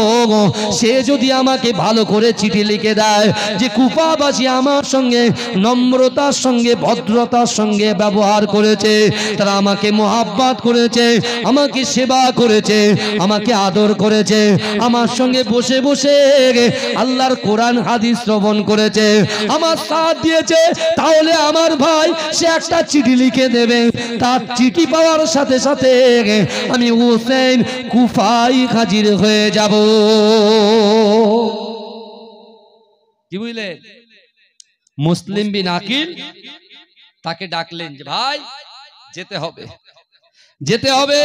সে যদি আমাকে ভালো করে চিঠি লিখে দেয় যে কুফাবাসী আমার সঙ্গে নম্রতার সঙ্গে ভদ্রতার সঙ্গে ব্যবহার করেছে, তারা আমাকে মোহাব্বত করেছে, আমাকে সেবা করেছে, আমাকে আদর করেছে, আমার সঙ্গে বসে বসে আল্লাহর কোরআন হাদিস শ্রবণ করেছে, আমার সাথ দিয়েছে, তাহলে আমার ভাই সে একটা চিঠি লিখে দেবে, তার চিঠি পাওয়ার সাথে সাথে আমি হোসেন কুফায় হাজির হয়ে যাব। কি বুঝলে? মুসলিম বিন আকিল তাকে ডাকলেন যে ভাই যেতে হবে, যেতে হবে।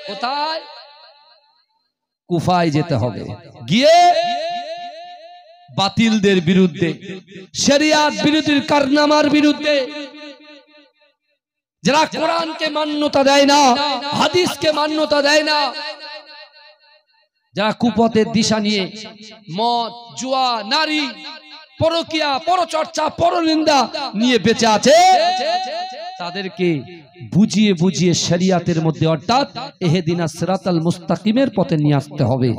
কোথায়? কুফায় যেতে হবে, গিয়ে বাতিলদের বিরুদ্ধে, শরিয়াত বিরোধী কারনামার বিরুদ্ধে, যারা কোরআনকে মান্যতা দেয় না, হাদিসকে মান্যতা দেয় না, যারা কুপথের দিশা নিয়ে মদ, জুয়া, নারী, পরকিয়া, পরচর্চা, পরনিন্দা নিয়ে বেঁচে আছে, তাদেরকে বুঝিয়ে বুঝিয়ে শরিয়াতের মধ্যে অর্থাৎ ইহদিনাস সিরাতাল মুস্তাকিমের পথে নিয়ে আসতে হবে।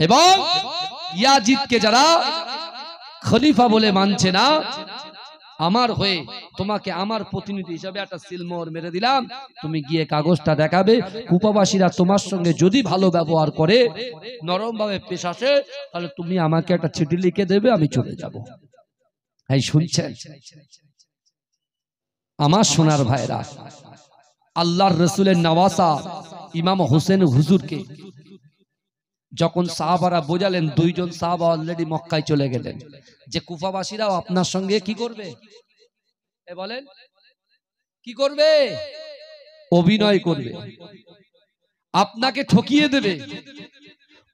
এবং ইয়াজিদকে যারা খলিফা বলে মানছে না, আমার হয়ে তোমাকে আমার প্রতিনিধি হিসাবে একটা সিলমোহর মেরে দিলাম, তুমি গিয়ে কাগজটা দেখাবে, কুফাবাসীরা তোমার সঙ্গে যদি ভালো ব্যবহার করে, নরম ভাবে পেশ আসে, তাহলে তুমি আমাকে একটা চিঠি লিখে দেবে, আমি চলে যাব। এই শুনছেন আমার সোনার ভাইরা, আল্লাহর রসুলের নওয়াসা ইমাম হোসেন হুজুরকে যখন সাহাবারা বোঝালেন, দুইজন সাহাবা অলরেডি মক্কায় চলে গেলেন, যে কুফাবাসীরাও আপনার সঙ্গে কি করবে, বলেন কি করবে? অভিনয় করবে। আপনাকে ঠকিয়ে দেবে,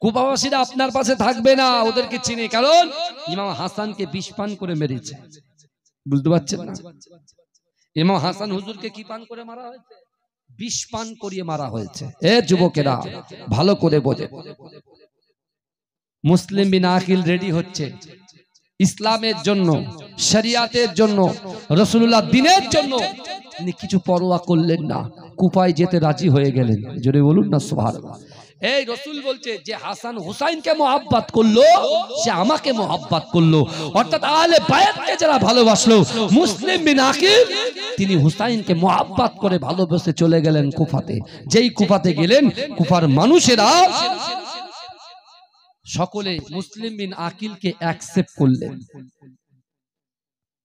কুফাবাসীরা আপনার পাশে থাকবে না, ওদেরকে চিনে, কারণ ইমাম হাসানকে বিষ পান করে মেরেছে। বুঝতে পারছেন না? ইমাম হাসান হুজুরকে কি পান করে মারা হয়েছে? বিষ পান করিয়ে মারা হয়েছে। এ যুবকেরা ভালো করে বোঝে, মুসলিম বিন আকিল রেডি হচ্ছে ইসলামের জন্য, শরিয়াতের জন্য, রাসূলুল্লাহ দিনের জন্য। তিনি কিছু পরোয়া করলেন না, কুফায় যেতে রাজি হয়ে গেলেন। জোরে বলুন না সুবহানাল্লাহ। এই রাসূল বলছে যে হাসান হুসাইনকে মোহাব্বত করলো, সে আমাকে মোহাব্বত করলো। অর্থাৎ আহলে বায়াতকে যারা ভালোবাসলো, মুসলিম বিন আকিল তিনি হুসাইনকে মোহাব্বত করে ভালোবেসে চলে গেলেন কুফাতে। যেই কুফাতে গেলেন, কুফার মানুষেরা সকলে মুসলিম বিন আকিলকে অ্যাকসেপ্ট করলেন,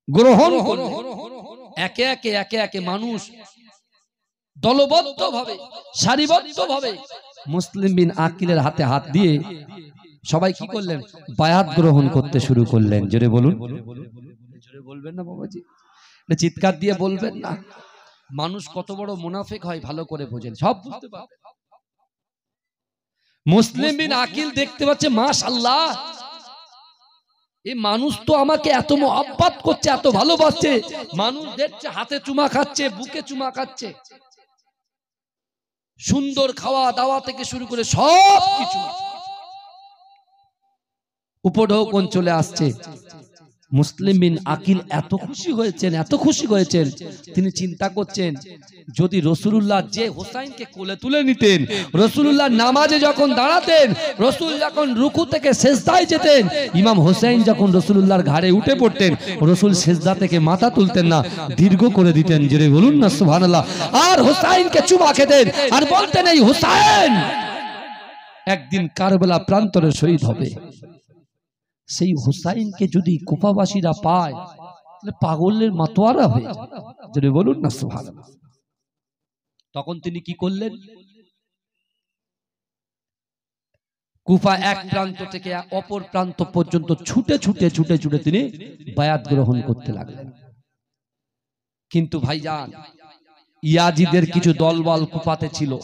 গ্রহণ করলেন। একে একে মানুষ দলবদ্ধভাবে, সারিবদ্ধভাবে মুসলিম বিন আকিলের হাতে হাত দিয়ে সবাই কি করলেন? বায়াত গ্রহণ করতে শুরু করলেন। জোরে বলুন, জোরে বলবেন না বাবাজি, চিৎকার দিয়ে বলবেন না। মানুষ কত বড় মুনাফিক হয় ভালো করে বোঝেন, সব বুঝতে পারবেন। মুসলিম বিন আকিল দেখতে পাচ্ছে, মাশাআল্লাহ, এই মানুষ তো আমাকে এত মোহাব্বত করছে, এত ভালোবাসছে। মানুষ দেখছে হাতে চুমা খাচ্ছে, বুকে চুমা খাচ্ছে, সুন্দর খাওয়া দাওয়া থেকে শুরু করে সব কিছু উপঢৌকন চলে আসছে। মুসলিম বিন আকিল এত খুশি হয়েছেন, এত খুশি হয়েছেন, তিনি চিন্তা করছেন, যদি রাসূলুল্লাহ যে হুসাইনকে কোলে তুলে নিতেন, রাসূলুল্লাহ নামাজে যখন দাঁড়াতেন, রাসূল যখন রুকু থেকে সিজদায় যেতেন, ইমাম হুসাইন যখন রাসূলুল্লাহর ঘাড়ে উঠে পড়তেন, রাসূল সিজদা থেকে মাথা তুলতেন না, দীর্ঘ করে দিতেন। জোরে বলুন না সুবহানাল্লাহ। আর হুসাইনকে চুমা খেতেন আর বলতেন, এই হুসাইন একদিন কারবালা প্রান্তরে শহীদ হবে। সেই হুসাইনকে যদি কুফাবাসীরা পায়, তাহলে পাগলের মাতোয়ারা হয়ে যায়। যদি বলুন না সুবহানাল্লাহ। তখন তিনি কি করলেন? কুফা এক প্রান্ত থেকে অপর প্রান্ত পর্যন্ত ছুটে ছুটে ছুটে ছুটে তিনি বায়াত গ্রহণ করতে লাগলেন। কিন্তু ভাইজান, ইয়াজিদের কিছু দলবল কুফাতে ছিল,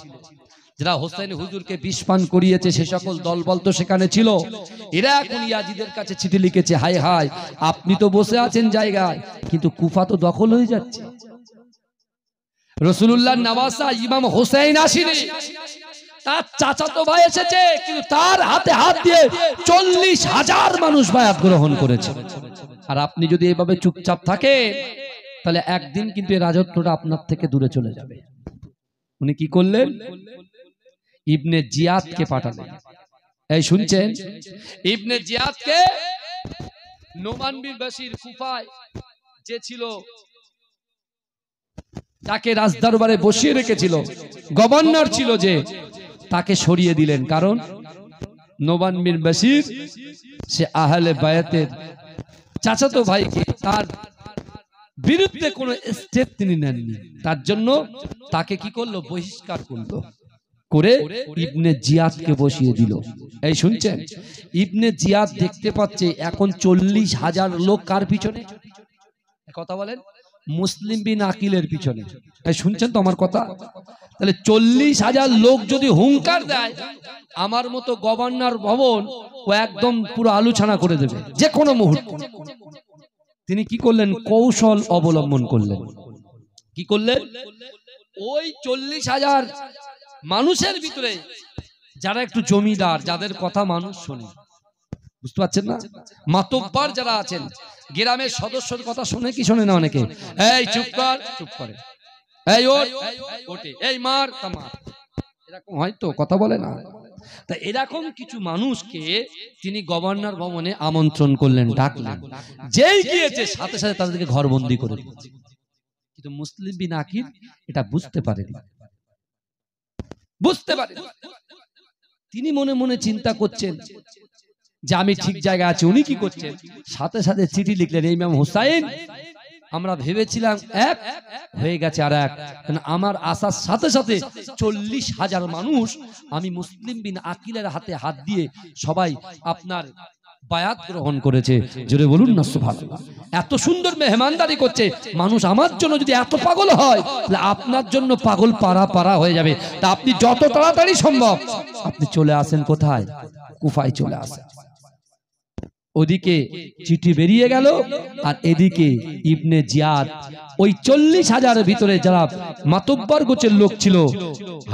যারা হোসেন হুজুরকে বিষ পান করিয়েছে, সে সকল দলবল তো সেখানে ছিল। এরা এখন ইয়াজিদের কাছে চিঠি লিখেছে, হায় হায়, আপনি তো বসে আছেন জায়গায়, কিন্তু কুফা তো দখল হয়ে যাচ্ছে। রাসূলুল্লাহর নওয়াসা ইমাম হোসেন আসেনি, তার চাচাতো ভাই এসেছে, কিন্তু তার হাতে হাত দিয়ে 40,000 মানুষ বায়াত গ্রহণ করেছে। আর আপনি যদি এভাবে চুপচাপ থাকেন, তাহলে একদিন কিন্তু এই রাজত্বটা আপনার থেকে দূরে চলে যাবে। উনি কি করলেন? ইবনে জিয়াদকে পাঠালেন। এই শুনছেন? ইবনে জিয়াদকে নোমান বিন বাশির কুফায় যে ছিল, তাকে রাজদরবারে বসিয়ে রেখেছিল, গভর্নর ছিল যে, তাকে সরিয়ে দিলেন। কারণ নোমান বিন বাশির সে আহলে বায়াতের চাচাতো ভাইকে, তার বিরুদ্ধে কোনো স্টেপ তিনি নেননি, তার জন্য তাকে কি করলো? বহিষ্কার করলো, করে ইবনে জিয়াদকে বসিয়ে দিল। এই শুনছেন? ইবনে জিয়াদ দেখতে পাচ্ছে এখন 40,000 লোক কার পিছনে? কথা বলেন, মুসলিম বিন আকিলের পিছনে। এই শুনছেন তো আমার কথা? তাহলে 40,000 লোক যদি হুঙ্কার দেয়, আমার মতো গভর্নর ভবন ও একদম পুরো আলোচনা করে দেবে যে কোনো মুহূর্তে। তিনি কি করলেন? কৌশল অবলম্বন করলেন। কি করলেন? ওই 40,000 মানুষের ভিতরে যারা একটু জমিদার, যাদের কথা মানুষ শোনে, বুঝতে পারছেন না, মাতব্বর যারা আছেন, গ্রামের সদস্যর কথা শোনে কি শোনে না অনেকে? এই চুপ কর, চুপ করে, এই ওঠ, ওঠে, এই মার, তা মার, এরকম হয়তো কথা বলে না। তা এরকম কিছু মানুষকে তিনি গভর্নর ভবনে আমন্ত্রণ করলেন, ডাকলেন। যেই গিয়েছে সাথে সাথে তাদেরকে ঘরবন্দি করে দিয়েছে। কিন্তু মুসলিম বিন আকিল এটা বুঝতে পারেনি, বুঝতে পারে। তিনি মনে মনে চিন্তা করছেন যে আমি ঠিক জায়গায় আছি। উনি কি করছেন? সাথে সাথে চিঠি লিখলেন, ইমাম হুসাইন, আমরা ভেবেছিলাম এক, হয়ে গেছে আর এক। আমার আসার সাথে সাথে 40,000 মানুষ আমি মুসলিম বিন আকিলের হাতে হাত দিয়ে সবাই আপনার বায়াত গ্রহণ করেছে। জোরে বলুন না সুবহানাল্লাহ। এত সুন্দর মেহমানদারি করছে। মানুষ আমার জন্য যদি এত পাগল হয়, তাহলে আপনার জন্য পাগল পারা পারা হয়ে যাবে। তা আপনি যত তাড়াতাড়ি সম্ভব আপনি চলে আসেন কোথায়? কুফায় চলে আসেন। ওদিকে চিঠি বেরিয়ে গেল, আর এদিকে ইবনে জিয়াদ ওই 40,000 ভিতরে যারা মাতব্বর গোছের লোক ছিল,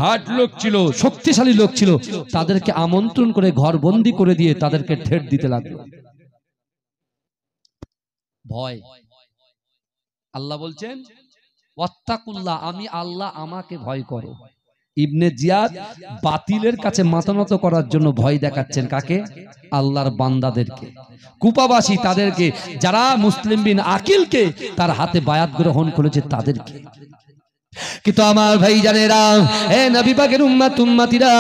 হাট লোক ছিল, শক্তিশালী লোক ছিল, তাদেরকে আমন্ত্রণ করে ঘর বন্দি করে দিয়ে তাদেরকে ঠেট দিতে লাগলো। ভয়। আল্লাহ বলছেন ওয়াত্তাকুল্লাহ, আমি আল্লাহ, আমাকে ভয় করো। ইবনে জিয়াদ বাতিলের কাছে মাথা নত করার জন্য ভয় দেখাচ্ছেন কাকে? আল্লাহর বান্দাদেরকে, কুফাবাসী তাদেরকে, যারা মুসলিম বিন আকিলকে তার হাতে বায়াত গ্রহণ করেছে তাদেরকে। কিন্তু আমার ভাই জানেরা, হে নবী পাকের উম্মত উম্মতিরা,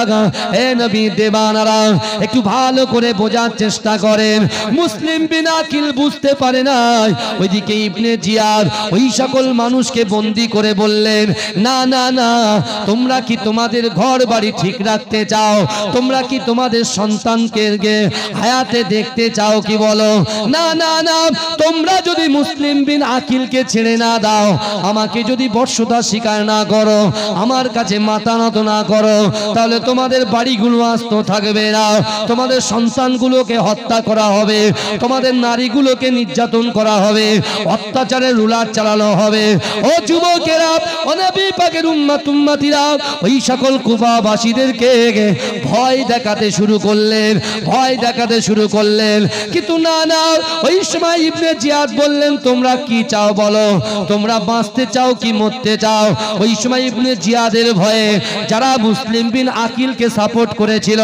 হে নবী দেবানারা, একটু ভালো করে বোঝার চেষ্টা করেন। মুসলিম বিন আকিল বুঝতে পারে না। ওইদিকে ইবনে জিয়াদ ওই সকল মানুষকে বন্দী করে বললেন, না না না, তোমরা কি তোমাদের ঘর বাড়ি ঠিক রাখতে চাও? তোমরা কি তোমাদের সন্তানকে হায়াতে দেখতে চাও কি বলো? না না না, তোমরা যদি মুসলিম বিন আকিলকে ছেড়ে না দাও, আমাকে যদি বর্ষতা না করো, আমার কাছে মাথা নত না করো, তাহলে তোমাদের বাড়িগুলো আস্ত থাকবে না, তোমাদের সন্তানগুলোকে হত্যা করা হবে, তোমাদের নারীগুলোকে নির্যাতন করা হবে, অত্যাচারের রুলার চালানো হবে। ও যুবকেরা, ও নবী পাকের উম্মত উম্মতিরা, ওই সকল কুফাবাসীদেরকে ভয় দেখাতে শুরু করলেন, ভয় দেখাতে শুরু করলেন। কিন্তু না না, ওই সময় ইবনে জিয়াদ বললেন, তোমরা কি চাও বলো? তোমরা বাঁচতে চাও কি মরতে চাও? ওই সময় ইবনে জিয়াদের ভয়ে যারা মুসলিম বিন আকিলকে সাপোর্ট করেছিল,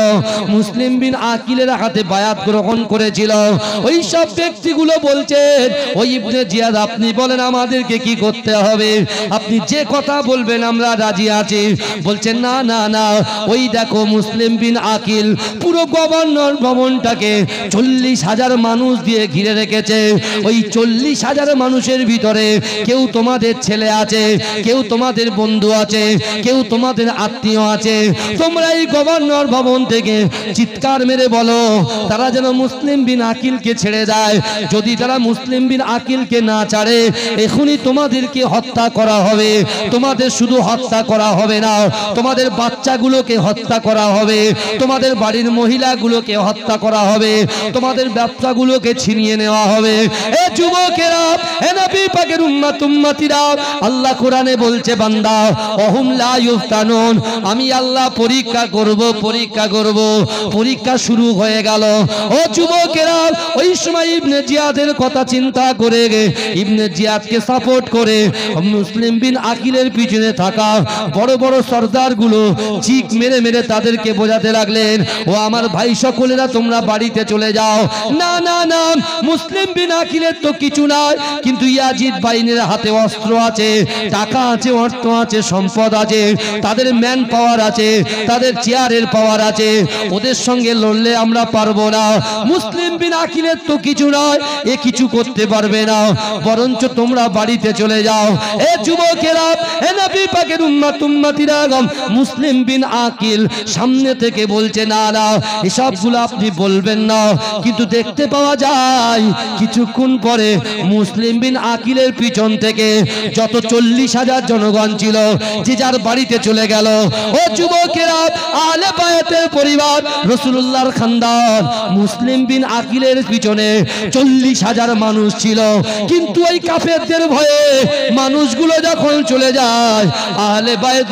মুসলিম বিন আকিলের হাতে বায়াত গ্রহণ করেছিল, ওই সব ব্যক্তিগুলো বলছেন, ওই ইবনে জিয়াদ আপনি বলেন আমাদেরকে কি করতে হবে? আপনি যে কথা বলবেন আমরা রাজি আছি। বলছেন না না না, ওই দেখো মুসলিম বিন আকিল পুরো গভর্নর ভবনটাকে 40,000 মানুষ দিয়ে ঘিরে রেখেছে। ওই 40,000 মানুষের ভিতরে কেউ তোমাদের ছেলে আছে, কেউ তোমাদের বন্ধু আছে, কেউ তোমাদের আত্মীয় আছে। তোমরা এই গভর্নর ভবন থেকে চিৎকার মেরে বলো তারা যেন মুসলিম বিন আকিলকে ছেড়ে দেয়। যদি তারা মুসলিম বিন আকিলকে না ছাড়ে, এখনই তোমাদেরকে হত্যা করা হবে। তোমাদের শুধু হত্যা করা হবে না, তোমাদের বাচ্চাগুলোকে হত্যা করা হবে, তোমাদের বাড়ির মহিলাগুলোকে হত্যা করা হবে, তোমাদের ব্যবসাগুলোকে ছিনিয়ে নেওয়া হবে। এ যুবকেরা, এ নবী পাকের উম্মত উম্মতিরা, আল্লাহ কোরআনে বলছে, বান্দা ওহুম লা ইফতানুন, আমি আল্লাহ পরীক্ষা করব, পরীক্ষা করব। পরীক্ষা শুরু হয়ে গেল। ও যুবকেরা, ওই সময় ইবনে জিয়াদের কথা চিন্তা করে, ইবনে জিয়াদকে সাপোর্ট করে মুসলিম বিন আকিলের পিছনে থাকা বড় বড় সর্দারগুলো চিক মেরে মেরে তাদেরকে বোঝাতে লাগলেন, ও আমার ভাই সকলেরা তোমরা বাড়িতে চলে যাও। না না না, মুসলিম বিন আকিলের তো কিছু নাই, কিন্তু ইয়াজিদ বাহিনীর হাতে অস্ত্র আছে, টাকা আছে, অর্থ আছে, সম্পদ আছে, তাদের ম্যান পাওয়ার আছে, তাদের চেয়ারের পাওয়ার আছে, ওদের সঙ্গে লড়লে আমরা পারবো না। মুসলিম বিন আকিলের তো কিছু নয়, এ কিছু করতে পারবে না, বরঞ্চ তোমরা বাড়িতে চলে যাও। এ যুবকেরা, এ নবী পাকের উম্মত উম্মতিরা, মুসলিম বিন আকিল সামনে থেকে বলছে, না না, এসবগুলো আপনি বলবেন না। কিন্তু দেখতে পাওয়া যায় কিছুক্ষণ পরে মুসলিম বিন আকিলের পিছন থেকে যত 40,000 জনগণ ছিল, যে যার বাড়িতে চলে গেল। ও যুবকেরা, আলে বায়াতের পরিবার, রাসূলুল্লাহর খানদান, মুসলিম বিন আকিলের পিছনে 40,000 মানুষ ছিল। কিন্তু ওই কাফেরদের ভয়ে মানুষগুলো যখন চলে যায়, আলে বায়াত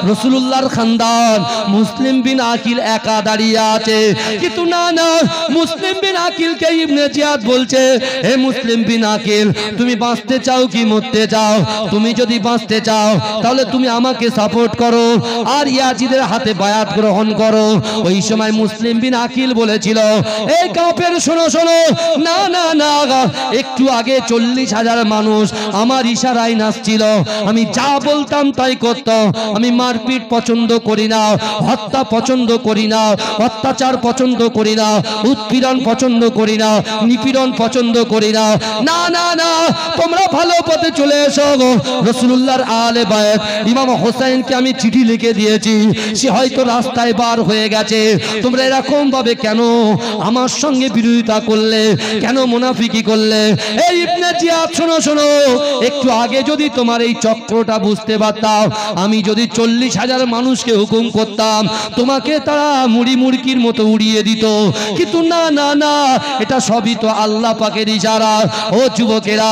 রাসূলুল্লাহর খানদান, মুসলিম বিন আকিল একা দাঁড়িয়ে আছে। কিন্তু না না, মুসলিম বিন আকিলকে ইবনে জিয়াদ বলছে, হে মুসলিম বিন আকিল, তুমি বাঁচতে চাও কি মরতে চাও? তুমি যদি বাঁচতে চাও তাহলে তুমি আমাকে সাপোর্ট করো আর ইয়াজিদের হাতে বায়াত গ্রহণ করো। ওই সময় মুসলিম বিন আকিল বলেছিল, এই কাফের শোনো শোনো, না না না, একটু আগে 40,000 মানুষ আমার ইশারায় নাচছিল, আমি যা বলতাম তাই করত। আমি মারপিট পছন্দ করি না, হত্যা পছন্দ করি না, অত্যাচার পছন্দ করি না, উৎপীড়ন পছন্দ করি না, নিপীড়ন পছন্দ করি না। না না না, তোমরা ভালো পথে চলে এসো। রাসূলুল্লাহর আলে বায়াত ইমাম হোসেনকে আমি চিঠি লিখে দিয়েছি, সে হয়তো রাস্তায় বার হয়ে গেছে। তোমরা এরকম ভাবে কেন আমার সঙ্গে বিরোধিতা করলে, কেন মুনাফিকি করলে? এই ইবনে জিয়াদ শোনো শোনো, একটু আগে যদি তোমার এই চক্রটা বুঝতে পারতাম, আমি যদি 40,000 মানুষকে হুকুম করতাম, তোমাকে তারা মুড়ি মুড়কির মতো উড়িয়ে দিত। কিন্তু না না না, এটা সবই তো আল্লাহ পাকের ইশারা। ও যুবকেরা,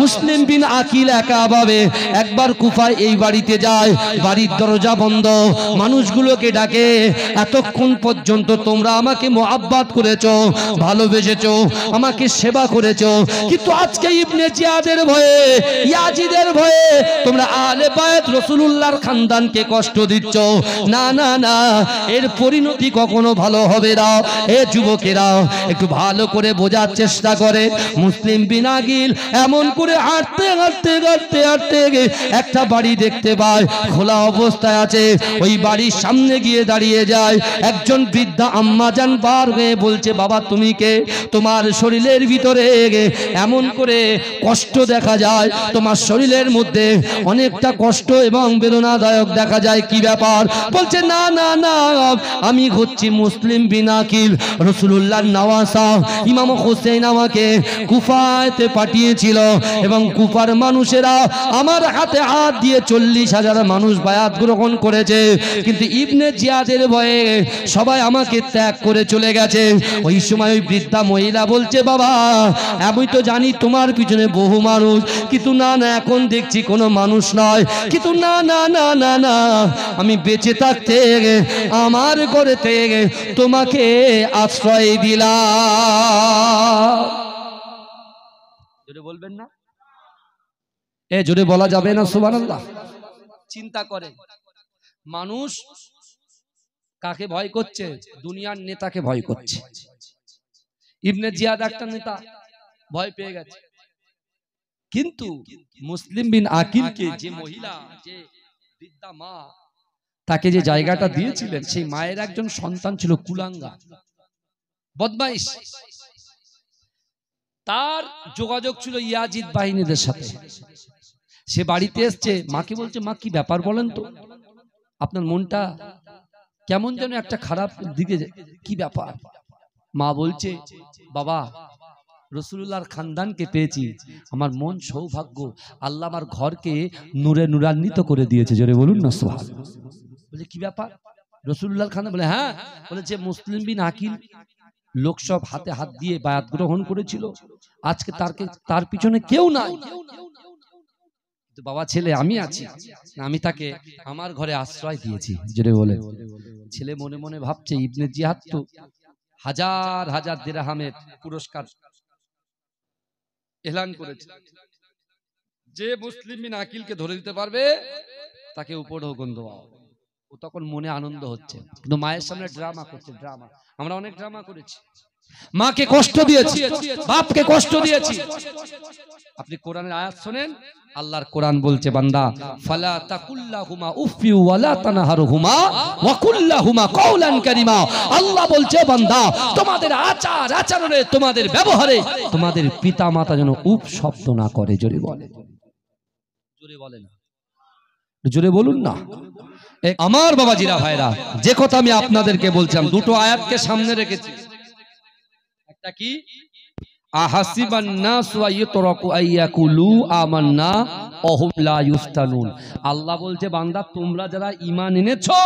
মুসলিম বিন আকিল একাভাবে একবার কুফায় এই বাড়িতে যায়, বাড়ির দরজা বন্ধ, মানুষগুলোকে ডাকে, এতক্ষণ পর্যন্ত তোমরা আমাকে মোহাব্বত করেছো, ভালোবেসেছো, আমাকে সেবা করেছো, কিন্তু আজকে ইবনে জিয়াদের ভয়ে, ইয়াজিদের ভয়ে তোমরা আলে বায়াত রাসূলুল্লাহর খানদানকে কষ্ট দিচ্ছ। না না না, এর পরিণতি কখনো ভালো হবে না। এ যুবকেরা, একটু ভালো করে বোঝার চেষ্টা করে। মুসলিম বিন আকিল এমন করে হাঁটতে হাঁটতে হাঁটতে হাঁটতে একটা বাড়ি দেখতে পায়, খোলা অবস্থায় আছে। ওই বাড়ির সামনে গিয়ে দাঁড়িয়ে যায়। একজন বৃদ্ধা আম্মা জান বার হয়ে বলছে, বাবা তুমি কে? তোমার শরীরের ভিতরে এমন করে কষ্ট দেখা যায়, তোমার শরীরের মধ্যে অনেকটা কষ্ট এবং বেদনাদায়ক দেখা যায়, কি ব্যাপার? বলছে না না না, আমি হচ্ছি মুসলিম বিন আকিল, রাসূলুল্লাহর নওয়াসা। ইমাম হোসেন আমাকে কুফাতে পাঠিয়েছিল এবং কুফার মানুষেরা আমার হাতে হাত দিয়ে 40,000 মানুষ বায়াত গ্রহণ করেছে, কিন্তু ইবনে জিয়াদের ভয়ে সবাই আমাকে ত্যাগ করে চলে গেছে। ওই সময় ওই বৃদ্ধা মহিলা বলছে, বাবা আমি তো জানি তোমার পিছনে বহু মানুষ, কিন্তু না না, এখন দেখছি কোনো মানুষ নয়। কিন্তু না না না না না, আমি বেঁচে থাকতে আমার ঘরে থেকে তোমাকে আশ্রয় দিলাম। জোরে বলবেন না? এ জোরে বলা যাবে না সুবহানাল্লাহ? চিন্তা করে মানুষ কাকে ভয় করছে? দুনিয়ার নেতাকে ভয় করছে। ইবনে জিয়াদ একটা নেতা, ভয় পেয়ে গেছে। কিন্তু মুসলিম বিন আকিলকে যে মহিলা, যে বৃদ্ধা মা, তাকে যে জায়গাটা দিয়েছিলেন, সেই মায়ের একজন সন্তান ছিল কুলাঙ্গা, বদমাইশ। তার যোগাযোগ ছিল ইয়াজিদ বাহিনীদের সাথে। সে বাড়িতে এসছে, মাকে বলছে, মা কি ব্যাপার বলেন তো, আপনার মনটা কেমন যেন একটা খারাপ দিকে, কি ব্যাপার? মা বলছে, বাবা রাসূলুল্লাহর খানদানকে পেয়েছি, আমার মন সৌভাগ্য, আল্লাহ আমার ঘরকে নূরে নূরান্বিত করে দিয়েছে। জোরে বলুন না সুবহানাল্লাহ। বলে কি ব্যাপার? রাসূলুল্লাহর খানদান? বলে হ্যাঁ। বলে যে মুসলিম বিন আকিল লোক সব হাতে হাত দিয়ে বায়াত গ্রহণ করেছিল, আজকে তার পিছনে কেউ নাই, কিন্তু বাবা ছেলে আমি আছি, আমি তাকে আমার ঘরে আশ্রয় দিয়েছি। জোরে বলে। ছেলে মনে মনে ভাবছে, ইবনে জিয়াদ তো হাজার হাজার দিরহামের পুরস্কার এলান করেছে, যে মুসলিম বিন আকিলকে ধরে দিতে পারবে তাকে উপরে হুকুম দেওয়া হবে। ও তখন মনে আনন্দ হচ্ছে, কিন্তু মায়ের সামনে ড্রামা করছে। ড্রামা আমরা অনেক ড্রামা করেছি, মাকে কষ্ট দিয়েছি, বাপকে কষ্ট দিয়েছি। আপনি কোরআনের আয়াত শুনেন, আল্লাহর কোরআন বলছে, বান্দা ফালা তাকুল্লাহুমা উফি ওয়ালা তানহারহুমা ওয়া কুল্লাহুমা কাওলান কারীমা। আল্লাহ বলছে, বান্দা তোমাদের আচার আচরণে, তোমাদের ব্যবহারে তোমাদের পিতামাতা যেন উফ শব্দ না করে। জোরে বলে, জোরে বলে না, জোরে বলুন না। আমার বাবাজিরা ভাইরা, যে কথা আমি আপনাদেরকে বলছিলাম, দুটো আয়াতকে সামনে রেখেছি। একটা কি? আহাসিবান নাসু আইয়ুতরাকু আইয়াকুলু আমান্না ওহুম লা ইফতানুন। আল্লাহ বলছে, বান্দা তোমরা যারা ঈমান এনেছো,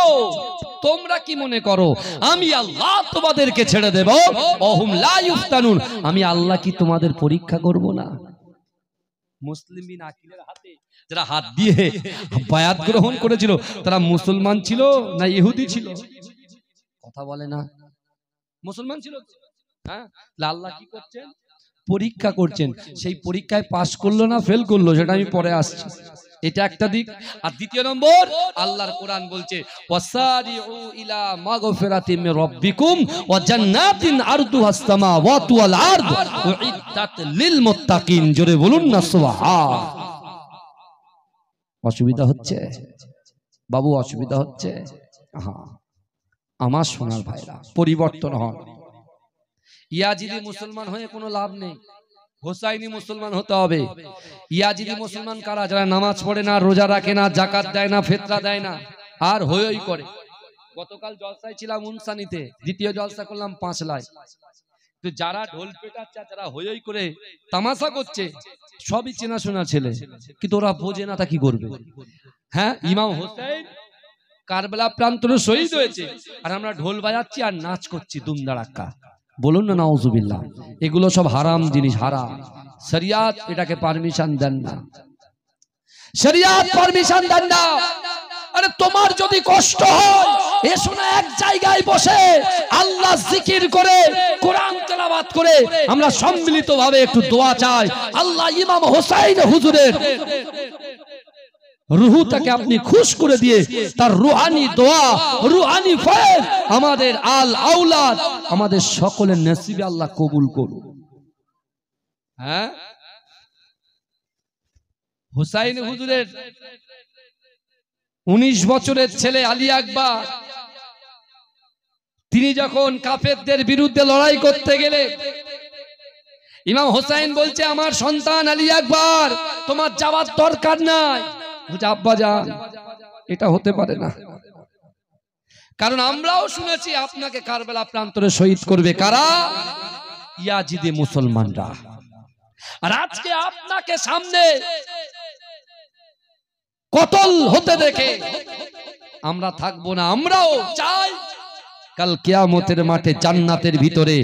তোমরা কি মনে করো আমি আল্লাহ তোমাদেরকে ছেড়ে দেব? ওহুম লা ইফতানুন, আমি আল্লাহ কি তোমাদের পরীক্ষা করব না? মুসলিম বিন আকিলের হাতে যারা হাত দিয়ে বায়াত গ্রহণ করেছিল, তারা মুসলমান ছিল না ইহুদি ছিল? কথা বলে না। মুসলমান ছিল। হ্যাঁ, আল্লাহ কি করছেন? পরীক্ষা করছেন। সেই পরীক্ষায় পাস করলো না ফেল করলো, সেটা আমি পরে আসছি। এটা একটা দিক। আর দ্বিতীয় নম্বর, আল্লাহর কোরআন বলছে, ওয়াসারিউ ইলা মাগফিরাতিম মির রাব্বিকুম ওয়া জান্নাতিন আরদুহাস সামাওয়াতু ওয়াল আরদ উইদ্দাত লিল মুত্তাকিন। জোরে বলুন না সুবহান। অসুবিধা হচ্ছে বাবু? অসুবিধা হচ্ছে? হ্যাঁ, আমার সোনার ভাইরা, পরিবর্তন হন। ইয়াজিদি মুসলমান হয়ে কোনো লাভ নেই। হোসাইনি মুসলমান হতে হবে। ইয়াজিদি মুসলমান কারা? যারা নামাজ পড়ে না, রোজা রাখে না, যাকাত দেয় না, ফিতরা দেয় না, আর হই হই করে। গতকাল জলসায় ছিলাম উনসানিতে, দ্বিতীয় জলসা করলাম পাঁচলায়। তো যারা ঢোল পেটাচ্ছে, যারা হই হই করে তামাশা করছে, সবই চেনাশোনা ছেলে, কিন্তু ওরা বোঝে না তা কি করবে। হ্যাঁ, ইমাম হোসেন কারবালা প্রান্তরে শহীদ হয়েছে, আর আমরা ঢোল বাজাচ্ছি আর নাচ করছি দুমদাড়াক্কা। বলুন না নাউজুবিল্লাহ। এগুলো সব হারাম জিনিস, হারাম। শরিয়াত এটাকে পারমিশন দেন না, শরিয়াত পারমিশন দেন না। আরে তোমার যদি কষ্ট হয়, এসো না এক জায়গায় বসে আল্লাহ জিকির করে, কোরআন তেলাওয়াত করে আমরা সম্মিলিতভাবে একটু দোয়া চাই। আল্লাহ ইমাম হোসেন হুজুরের রুহটাকে আপনি খুশ করে দিয়ে তার রুহানি দোয়া, রুহানি ফয়েজ আমাদের আল আওলাদ, আমাদের সকলের নসিবে আল্লাহ কবুল করুন। হ্যাঁ, হুসাইন হুজুরের 19 বছরের ছেলে আলী আকবর, তিনি যখন কাফেরদের বিরুদ্ধে লড়াই করতে গেলে ইমাম হোসেন বলছে, আমার সন্তান আলী আকবর, তোমার যাওয়ার দরকার নাই। আব্বা যান, এটা হতে পারে না, কারণ আমরাও শুনেছি আপনাকে কারবালা প্রান্তরে শহীদ করবে কারা? ইয়াজিদি মুসলমানরা। আর আজকে আপনাকে সামনে কতল হতে দেখে আমরা থাকবো না। আমরাও চাই কাল কিয়ামতের মাঠে জান্নাতের ভিতরে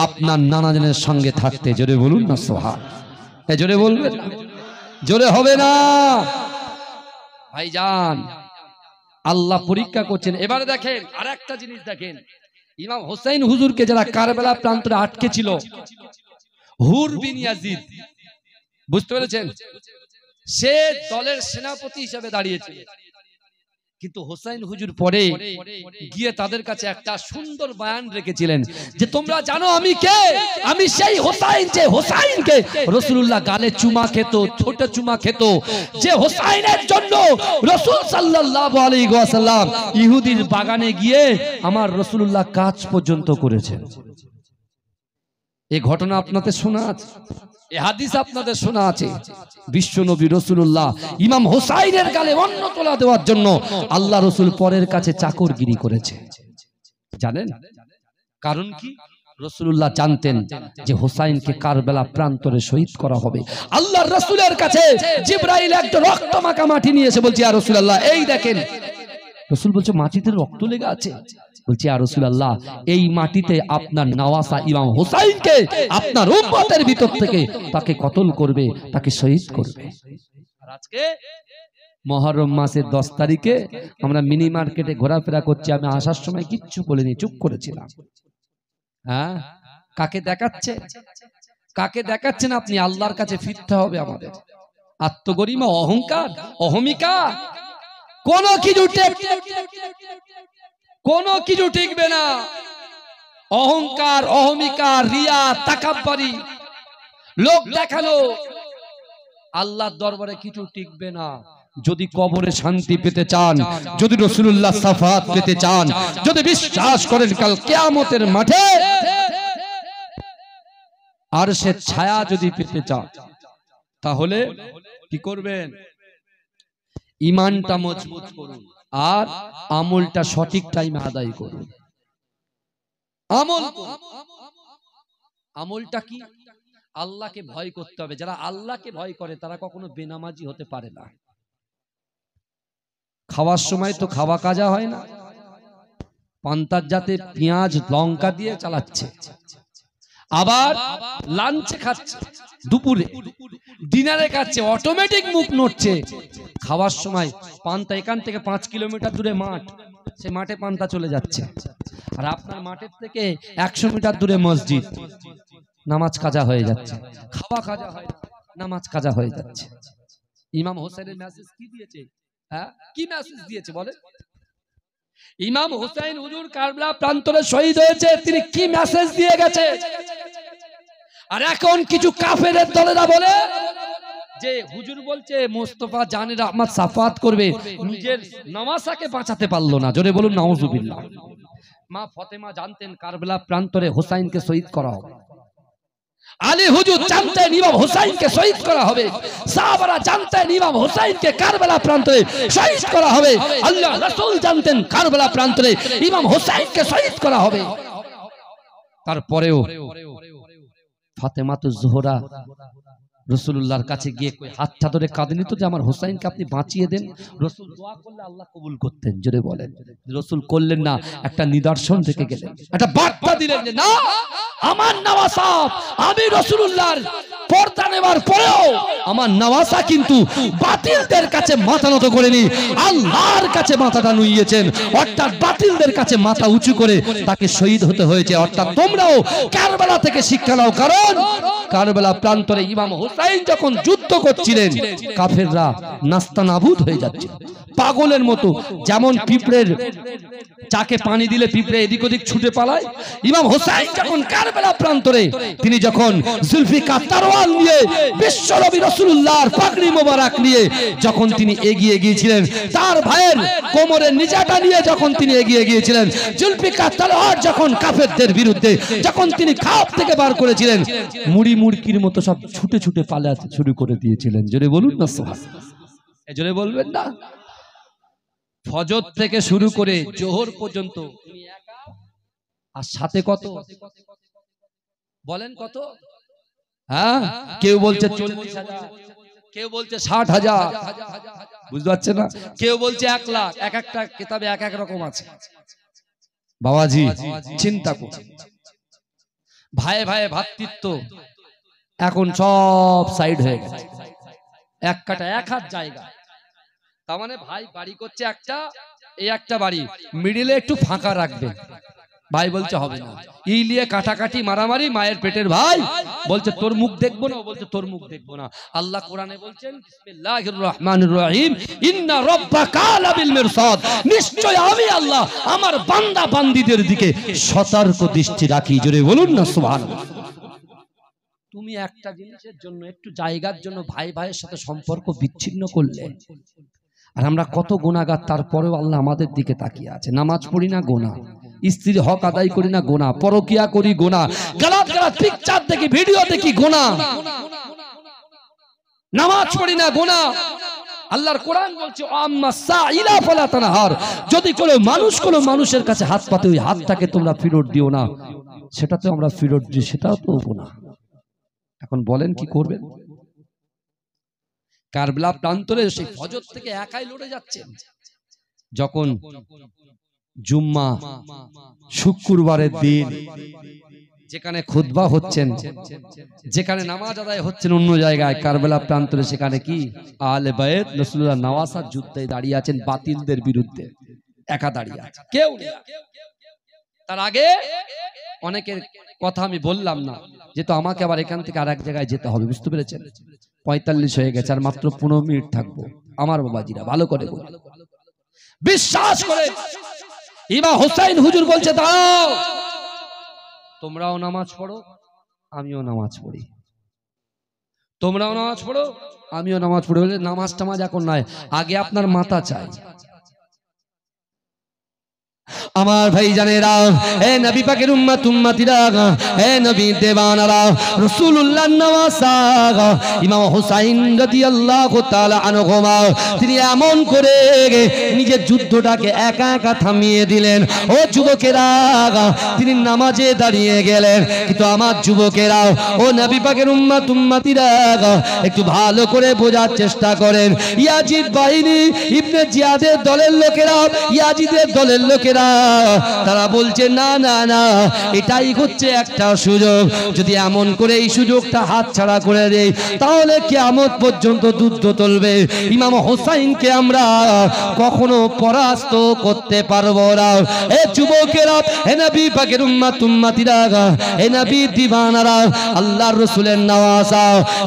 আপনার নানাজনের সঙ্গে থাকতে। জোরে বলুন না সুবহান। জোরে বলবেন, জোরে হবে না ভাইজান। আল্লাহ পরীক্ষা করছেন। এবারে দেখেন আর একটা জিনিস দেখেন, ইমাম হোসেন হুজুরকে যারা কারবালা প্রান্তরে আটকে ছিল, হুর বিন ইয়াজিদ, বুঝতে পেরেছেন, সে দলের সেনাপতি হিসেবে দাঁড়িয়েছিল। কিন্তু হোসেন হুজুর পরে গিয়ে তাদের কাছে একটা সুন্দর বয়ান রেখেছিলেন যে তোমরা জানো আমি কে? আমি সেই হোসেন, যে হোসেনকে রাসূলুল্লাহ গালে চুমা খেত, ছোট চুমা খেত, যে হোসেনের জন্য রাসূল সাল্লাল্লাহু আলাইহি ওয়াসাল্লাম ইহুদির বাগানে গিয়ে আমার রাসূলুল্লাহ কাজ পর্যন্ত করেছেন। এই ঘটনা আপনাদের শোনা আছে, এই হাদিস আপনাদের শোনা আছে। বিশ্ব নবী রাসূলুল্লাহ ইমাম হোসাইনের গালে অন্ন তোলা দেওয়ার জন্য আল্লাহ রাসূল পরের কাছে চাকরগিরি করেছে, জানেন কারণ কি? রাসূলুল্লাহ জানতেন যে হোসাইনকে কারবালা প্রান্তরে শহীদ করা হবে। আল্লাহর রাসূলের কাছে জিবরাইল একটা রক্ত মাখা মাটি নিয়ে এসে বলছে, ইয়া রাসূলুল্লাহ এই দেখেন। রাসূল বলছে, মাটিতে রক্ত লেগে আছে? বলছে, ইয়া রাসূলুল্লাহ এই মাটিতে আপনার নওয়াসা ইমাম হোসেনকে আপনার উম্মতের ভিতর থেকে তাকে কতল করবে, তাকে শহীদ করবে। আর আজকে মুহররম মাসের 10 তারিখে আমরা মিনি মার্কেটে ঘোরাফেরা করছি। আমি আসার সময় কিচ্ছু বলিনি, চুপ করেছিলাম। হ্যাঁ, কাকে দেখাচ্ছে? কাকে দেখাচ্ছেন আপনি? আল্লাহর কাছে ফিরতে হবে আমাদের। আত্মগরিমা, অহংকার, অহমিকা কোনো কিছু টিকবে না। অহংকার, অহমিকা, রিয়া, তাকাব্বুরি, লোক দেখানো আল্লাহর দরবারে কিছু টিকবে না। যদি কবরে শান্তি পেতে চান, যদি রাসূলুল্লাহ শাফাত পেতে চান, যদি বিশ্বাস করেন কাল কিয়ামতের মাঠে আরশের ছায়া যদি পেতে চান, তাহলে কি করবেন? ঈমানটা মজবুত করুন আর আমলটা সঠিক টাইমে আদায় করুন। আমলটা কি? আল্লাহকে ভয় করতে হবে। যারা আল্লাহকে ভয় করে তারা কখনো বেনামাজি হতে পারে না। খাওয়ার সময় তো খাওয়া কাজা হয় না, পান্তার জাতে পেঁয়াজ লঙ্কা দিয়ে চালাচ্ছে, আবার লাঞ্চে খাচ্ছে, দুপুরে ডিনারে খাচ্ছে, অটোমেটিক মুখ নড়ছে। খাওয়ার সময় পান্তা, এখান থেকে 5 কিলোমিটার দূরে মাঠ, সে মাঠে পান্তা চলে যাচ্ছে। আর আপনার মাঠের থেকে 100 মিটার দূরে মসজিদ, নামাজ কাজা হয়ে যাচ্ছে, খাওয়া কাজা হয় না, নামাজ কাজা হয়ে যাচ্ছে। ইমাম হোসেনের মেসেজ কি দিয়েছে? হ্যাঁ, কি মেসেজ দিয়েছে বলে? ইমাম হোসেন হুজুর কারবালা প্রান্তরে শহীদ হয়েছে, তিনি কি মেসেজ দিয়ে গেছে? আর এখন কিছু কাফেরের দলেরা বলে যে হুজুর বলছে মোস্তফা জানের আহমদ সাফাত করবে, নিজের নওয়াসাকে বাঁচাতে পারলো না। জোরে বলুন নাউজুবিল্লাহ। মা ফাতেমা জানতেন কারবালা প্রান্তরে হোসেনকে শহীদ করা হবে। আলী হুজুর জানতেন ইমাম হুসাইনকে শহীদ করা হবে, সাহাবারা জানতেন ইমাম হুসাইনকে কারবালা প্রান্তরে শহীদ করা হবে, আল্লাহ রাসূল জানতেন কারবালা প্রান্তরে ইমাম হুসাইনকে শহীদ করা হবে। তারপরেও ফাতেমাতুজ জোহরা রাসূলুল্লাহর কাছে গিয়ে কই হাতটা ধরে কাঁদেনি তো যে আমার হুসাইনকে আপনি বাঁচিয়ে দেন? রাসূল দোয়া করলে আল্লাহ কবুল করতেন। জোরে বলেন। রাসূল করলেন না, একটা নিদর্শন থেকে গেলেন, একটা বার্তা দিলেন যে না, আমার নওয়াসা, আমি রাসূলুল্লাহর পর্দা নেবার পরেও আমার নওয়াসা কিন্তু বাতিলদের কাছে মাথা নত করেনি, আল্লাহর কাছে মাথাটা নুইয়েছেন। অর্থাৎ বাতিলদের কাছে মাথা উঁচু করে তাকে শহীদ হতে হয়েছে। অর্থাৎ তোমরাও কারবালা থেকে শিক্ষা নাও, কারণ কারবালা প্রান্তরে ইমাম হুসাইন যখন যুদ্ধ করছিলেন কাফেররা নাস্তানাবুদ হয়ে যাচ্ছিল পাগলের মতো। যেমন পিঁপড়ের চাকে পানি দিলে পিঁপড়ে এদিক ওদিক ছুটে পালায়, ইমাম হুসাইন যখন কারবালা প্রান্তরে তিনি যখন জুলফিকার তরোয়াল নিয়ে বিশ্বনবী রাসূলুল্লাহর পাগড়ি মোবারক নিয়ে যখন তিনি এগিয়ে গিয়েছিলেন, তার ভাইয়ের কোমরের নিজাটা নিয়ে যখন তিনি এগিয়ে গিয়েছিলেন, জুলফিকার তরোয়াল যখন কাফেরদের বিরুদ্ধে যখন তিনি খাপ থেকে বার করেছিলেন, মুড়ি মুড়কির মতো সব ছুটে ছুটে পালাতে শুরু করে দিয়েছিলেন। জোরে বলুন না সুবহানাল্লাহ, জোরে বলবেন না। ফজর থেকে শুরু করে জোহর পর্যন্ত আর সাথে কত বলেন, কত? হ্যাঁ, কেউ বলছে 40,000, কেউ বলছে 60,000, বুঝতে পারছেন না? কেউ বলছে 1 লাখ। এক একটা কিতাবে এক এক রকম আছে। বাবাজি চিন্তা করুন, ভাই ভাই ভ্রাতৃত্ব এখন সব সাইড হয়ে গেছে, এক কাটা এক হাত জায়গা। তার মানে ভাই বাড়ি করছে একটা, এই একটা বাড়ি মিডিলে একটু ফাঁকা রাখবে, ভাই বলছে হবে না, এই নিয়ে কাটাকাটি মারামারি। মায়ের পেটের ভাই বলছে তোর মুখ দেখবো না, ও বলছে তোর মুখ দেখবো না। আল্লাহ কোরআনে বলছেন বিসমিল্লাহির রহমানির রহিম, ইন্না রাব্বাকা লাবিল মিরসাদ, নিশ্চয় আমি আল্লাহ আমার বান্দা বান্দীদের দিকে সতর্ক দৃষ্টি রাখি। জোরে বলুন না সুবহানাল্লাহ। তুমি একটা জিনিসের জন্য, একটু জায়গার জন্য ভাই ভাইয়ের সাথে সম্পর্ক বিচ্ছিন্ন করলে, আর আমরা কত গুনাহগার, তারপরেও আল্লাহ আমাদের দিকে তাকিয়ে আছে। নামাজ পড়ি না গোনা, স্ত্রীর হক আদায় করি না গোনা, পরকিয়া করি গোনা, গালাত গালাত পিকচার দেখি, ভিডিও দেখি গোনা, নামাজ পড়ি না গোনা। আল্লাহর কোরআন বলছে আম্মা সাইলা ফালা তানহার, যদি কোনো মানুষের কাছে হাত পাতে ওই হাতটাকে তোমরা ফেরত দিও না। সেটা তো আমরা ফেরত দিই, সেটাও তো গুনাহ। এখন বলেন কি করবেন? কারবালা প্রান্তরে সেই ফজর থেকে একাই লড়ে যাচ্ছেন। যখন জুম্মা শুক্রবারের দিন, যেখানে খুতবা হচ্ছেন, যেখানে নামাজ আদায় হচ্ছেন অন্য জায়গায়, কারবালা প্রান্তরে সেখানে কি আহলে বাইত রাসূলুল্লাহ নওয়াসার যুদ্ধে দাঁড়িয়ে আছেন বাতিলদের বিরুদ্ধে, একা দাঁড়িয়ে আছে, কেউ নেই। তার আগে অনেকের কথা আমি বললাম না, যেহেতু আমাকে আবার এখান থেকে আর এক জায়গায় যেতে হবে, বুঝতে পেরেছেন? 45 হয়ে গেছে, আর মাত্র 15 মিনিট থাকবো। আমার বাবাজিরা ভালো করে বলুন, বিশ্বাস করে ইমাম হুসাইন হুজুর বলছে দাঁড়াও, তোমরাও নামাজ পড়ো আমিও নামাজ পড়ি, তোমরাও নামাজ পড়ো আমিও নামাজ পড়ি। বলে নামাজ টামাজ এখন নয়, আগে আপনার মাথা চাই। আমার ভাই জানেরা, হে নবী পাকের উম্মত উম্মতিরা, হে নবী দেওয়ানারা, রাসূলুল্লাহর নওয়াসা ইমাম হুসাইন রাদিয়াল্লাহু তাআলা আনহু, তিনি এমন করে নিজের যুদ্ধটাকে একা একা থামিয়ে দিলেন। ও যুবকেরা, তিনি নামাজে দাঁড়িয়ে গেলেন, কিন্তু আমার যুবকেরা, ও নবী পাকের উম্মত উম্মতিরা, একটু ভালো করে বোঝার চেষ্টা করেন। ইয়াজিদ বাহিনী, ইবনে জিয়াদের দলের লোকেরা, ইয়াজিদের দলের লোকেরা, তারা বলছে না না না, এটাই হচ্ছে একটা সুযোগ, যদি এমন করে এই সুযোগটা হাতছাড়া করে দেই তাহলে কিয়ামত পর্যন্ত যুদ্ধ চলবে, ইমাম হুসাইনকে আমরা কখনো পরাস্ত করতে পারবো না। এ যুবকেরা, হে নবী পাকের উম্মত উম্মতিরা, হে নবী দিওয়ানারা, আল্লাহর রাসূলের নওয়াসা,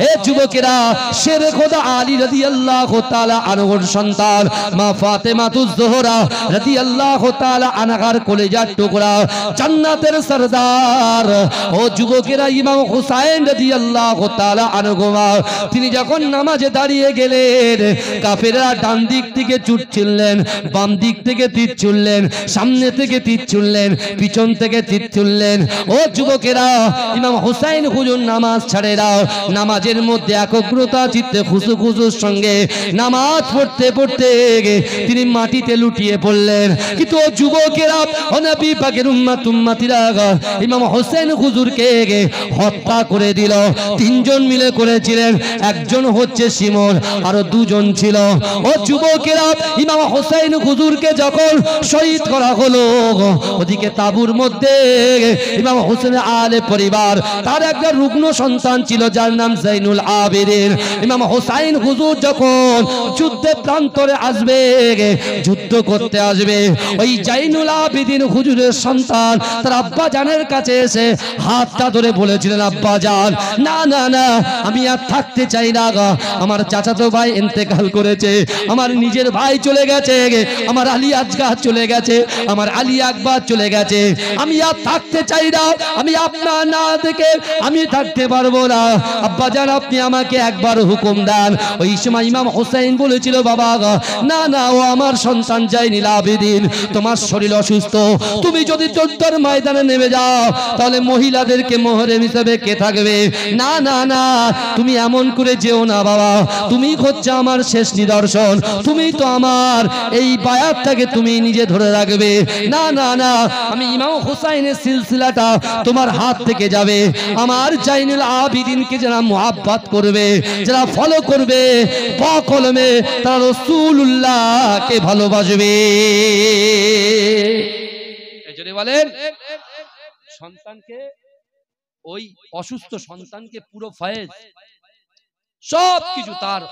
এ যুবকেরা, শেরে খোদা আলী রাদিয়াল্লাহু তাআলা আনহুর সন্তান মা ফাতেমাতুজ জোহরা রাদিয়াল্লাহু তাআলা কানাকার কলেজার টুকরা জান্নাতের সরদার ও যুবকেরা ইমাম হুসাইন রাদিয়াল্লাহু তাআলা আনহু তিনি যখন নামাজে দাঁড়িয়ে গেলেন কাফেররা ডান দিক থেকে ছুট ছুড়লেন, বাম দিক থেকে তীর ছুড়লেন, সামনে থেকে তীর ছুড়লেন, পিছন থেকে তীর ছুড়লেন। ও যুবকেরা ইমাম হুসাইন হুজুর নামাজ ছাড়ে দাও, নামাজের মধ্যে একাগ্রতা চিত্তে খুশু খুশুর সঙ্গে নামাজ পড়তে পড়তে তিনি মাটিতে লুটিয়ে পড়লেন। কিন্তু ও যুবকেরা ও নবী পাকের উম্মতিরা ইমাম হুসাইন হুজুরকে হত্যা করে দিল। তিনজন মিলে করেছিলেন, একজন হচ্ছে শিমর, আরো দুজন ছিল। ও যুবকেরা ইমাম হুসাইন হুজুরকে যখন শহীদ করা হলো, ওদিকে তাবুর মধ্যে ইমাম হুসাইনের আলে পরিবার, তার একটা রুগ্ন সন্তান ছিল যার নাম জাইনুল আবেদিন। ইমাম হুসাইন হুজুর যখন যুদ্ধে প্রান্তরে আসবে, যুদ্ধ করতে আসবে, ওই জাইনুল আবেদিন হুজুরের সন্তান তার আব্বা জানের কাছে এসে হাতটা ধরে বলেছিলেন, আব্বা জান, না না না, আমি আর থাকতে চাই না, আমার চাচাতো ভাই ইন্তেকাল করেছে, আমার নিজের ভাই চলে গেছে, আমার আলী আজগা চলে গেছে, আমার আলী আকবর চলে গেছে, আমি আর থাকতে চাই না, আমি আপনার না দেখে আমি থাকতে পারবো না, আব্বা জান আপনি আমাকে একবার হুকুম দেন। ওই সময় ইমাম হুসাইন বলেছিল, বাবা না না, ও আমার সন্তান জাইনুল আবেদিন, তোমার শরীর অসুস্থ, তুমি যদি যুদ্ধের ময়দানে নেমে যাও তাহলে মহিলাদেরকে মোহরেম হিসেবে কে থাকবে? না না না, তুমি এমন করে যেও না বাবা, তুমি হচ্ছে আমার শেষ নিদর্শন, তুমি তো আমার এই বায়াতটাকে তুমি নিজে ধরে রাখবে। না না না, আমি ইমাম হুসাইনের সিলসিলাটা তোমার হাত থেকে যাবে। আমার জাইনুল আবেদিনকে যারা মুহাব্বত করবে, যারা ফলো করবে, কলমে তারা রাসূলুল্লাহকে ভালোবাসবে। এজন্য বলেন সন্তানকে, ওই অসুস্থ সন্তানকে পুরো ফয়েজ সবকিছু তার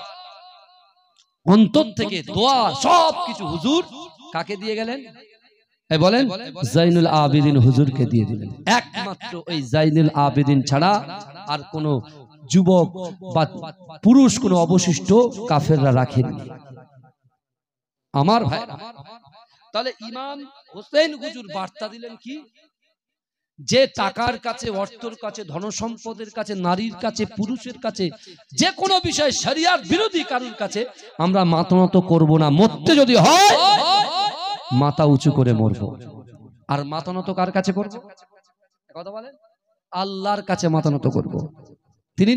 অন্তর থেকে দোয়া সবকিছু হুজুর কাকে দিয়ে গেলেন? বলেন জাইনুল আবেদিন হুজুরকে দিয়ে দিলেন। একমাত্র ওই জাইনুল আবেদিন ছাড়া আর কোন যুবক বা পুরুষ কোন অবশিষ্ট কাফেররা রাখেননি। আমার ভাই, তাহলে ইমাম হোসেন হুজুর বার্তা দিলেন কি? যে টাকার কাছে, অর্থের কাছে, ধনসম্পদের কাছে, নারীর কাছে, পুরুষের কাছে, যে কোনো বিষয় শরিয়াত বিরোধী কারোর কাছে আমরা মাথা নত করব না। মরতে যদি হয় মাথা উঁচু করে মরব। আর মাথা নত কার কাছে করব? কথা বলেন, আল্লাহর কাছে মাথা নত করব। তিনি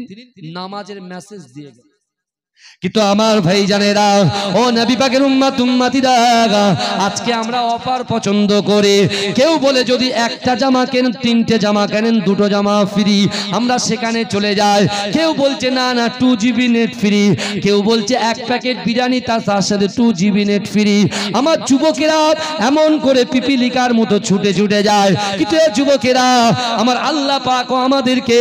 নামাজের মেসেজ দিয়ে গেলেন। কিন্তু আমার ভাই জানেরা, ও নবী পাকের উম্মতিরা, আজকে আমরা অফার পছন্দ করে, কেউ বলে যদি একটা জামা কেনেন, তিনটে জামা কেনেন, দুটো জামা ফ্রি, আমরা সেখানে চলে যাই। কেউ বলছে না না 2GB নেট ফ্রি, কেউ বলছে এক প্যাকেট বিরিয়ানি তার সাথে 2GB নেট ফ্রি। আমার যুবকেরা এমন করে পিপিলিকার মতো ছুটে ছুটে যায়। কিন্তু যুবকেরা, আমার আল্লাহ পাক আমাদেরকে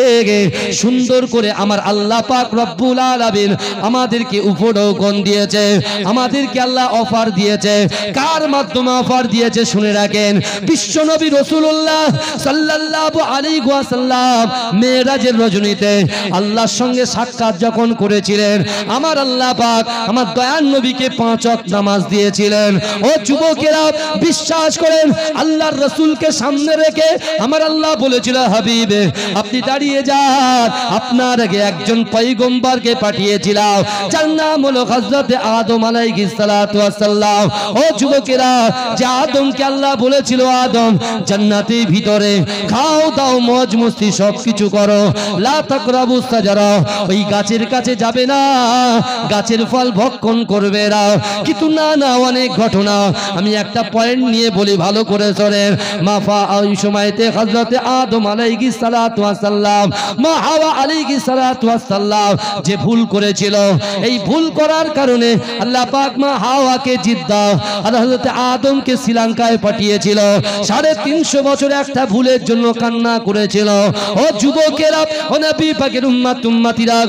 সুন্দর করে, আমার আল্লাহ পাক রব্বুল আলামিন আমাদেরকে উপঢৌকন দিয়েছে, আমাদেরকে আল্লাহ অফার দিয়েছে। কার মাধ্যমে অফার দিয়েছে শুনে রাখেন। বিশ্ব নবী রাসূলুল্লাহ সাল্লাল্লাহু আলাইহি ওয়াসাল্লাম মেরাজের রজনীতে আল্লাহর সঙ্গে সাক্ষাৎ যখন করেছিলেন, আমার আল্লাহ পাক আমার দয়ার নবীকে 5 ওয়াক্ত নামাজ দিয়েছিলেন। ও যুবকেরা, বিশ্বাস করেন, আল্লাহর রাসূলকে সামনে রেখে আমার আল্লাহ বলেছিল, হাবিবে আপনি দাঁড়িয়ে যান, আপনার আগে একজন পয়গম্বরকে পাঠিয়েছিলাম, যার নাম হলো হযরত আদম আলাইহিস সালাতু ওয়াস সালাম। ও যুবকেরা, যে আদমকে আল্লাহ বলেছিল, আদম জান্নাতের ভিতরে খাও দাও মজ মস্তি সবকিছু করো, লা তাকরাবুস সাজারা, ওই গাছের কাছে যাবে না, গাছের ফল ভক্ষণ করবে না। কিন্তু না না, অনেক ঘটনা, আমি একটা পয়েন্ট নিয়ে বলি, ভালো করে শোনেন। মাফা ওই সময়তে হযরত আদম আলাইহিস সালাতু ওয়াস সালাম, মা হাওয়া আলাইহিস সালাতু ওয়াস সালাম যে ভুল করেছিল, এই ভুল করার কারণে আল্লাহ পাক মা হাওয়াকে জিদ্দা আর হযরত আদমকে শ্রীলঙ্কায় পাঠিয়েছিল। 350 বছর একটা ভুলের জন্য কান্না করেছিল। ও যুবকেরা, ও নবী পাকের উম্মতিরা,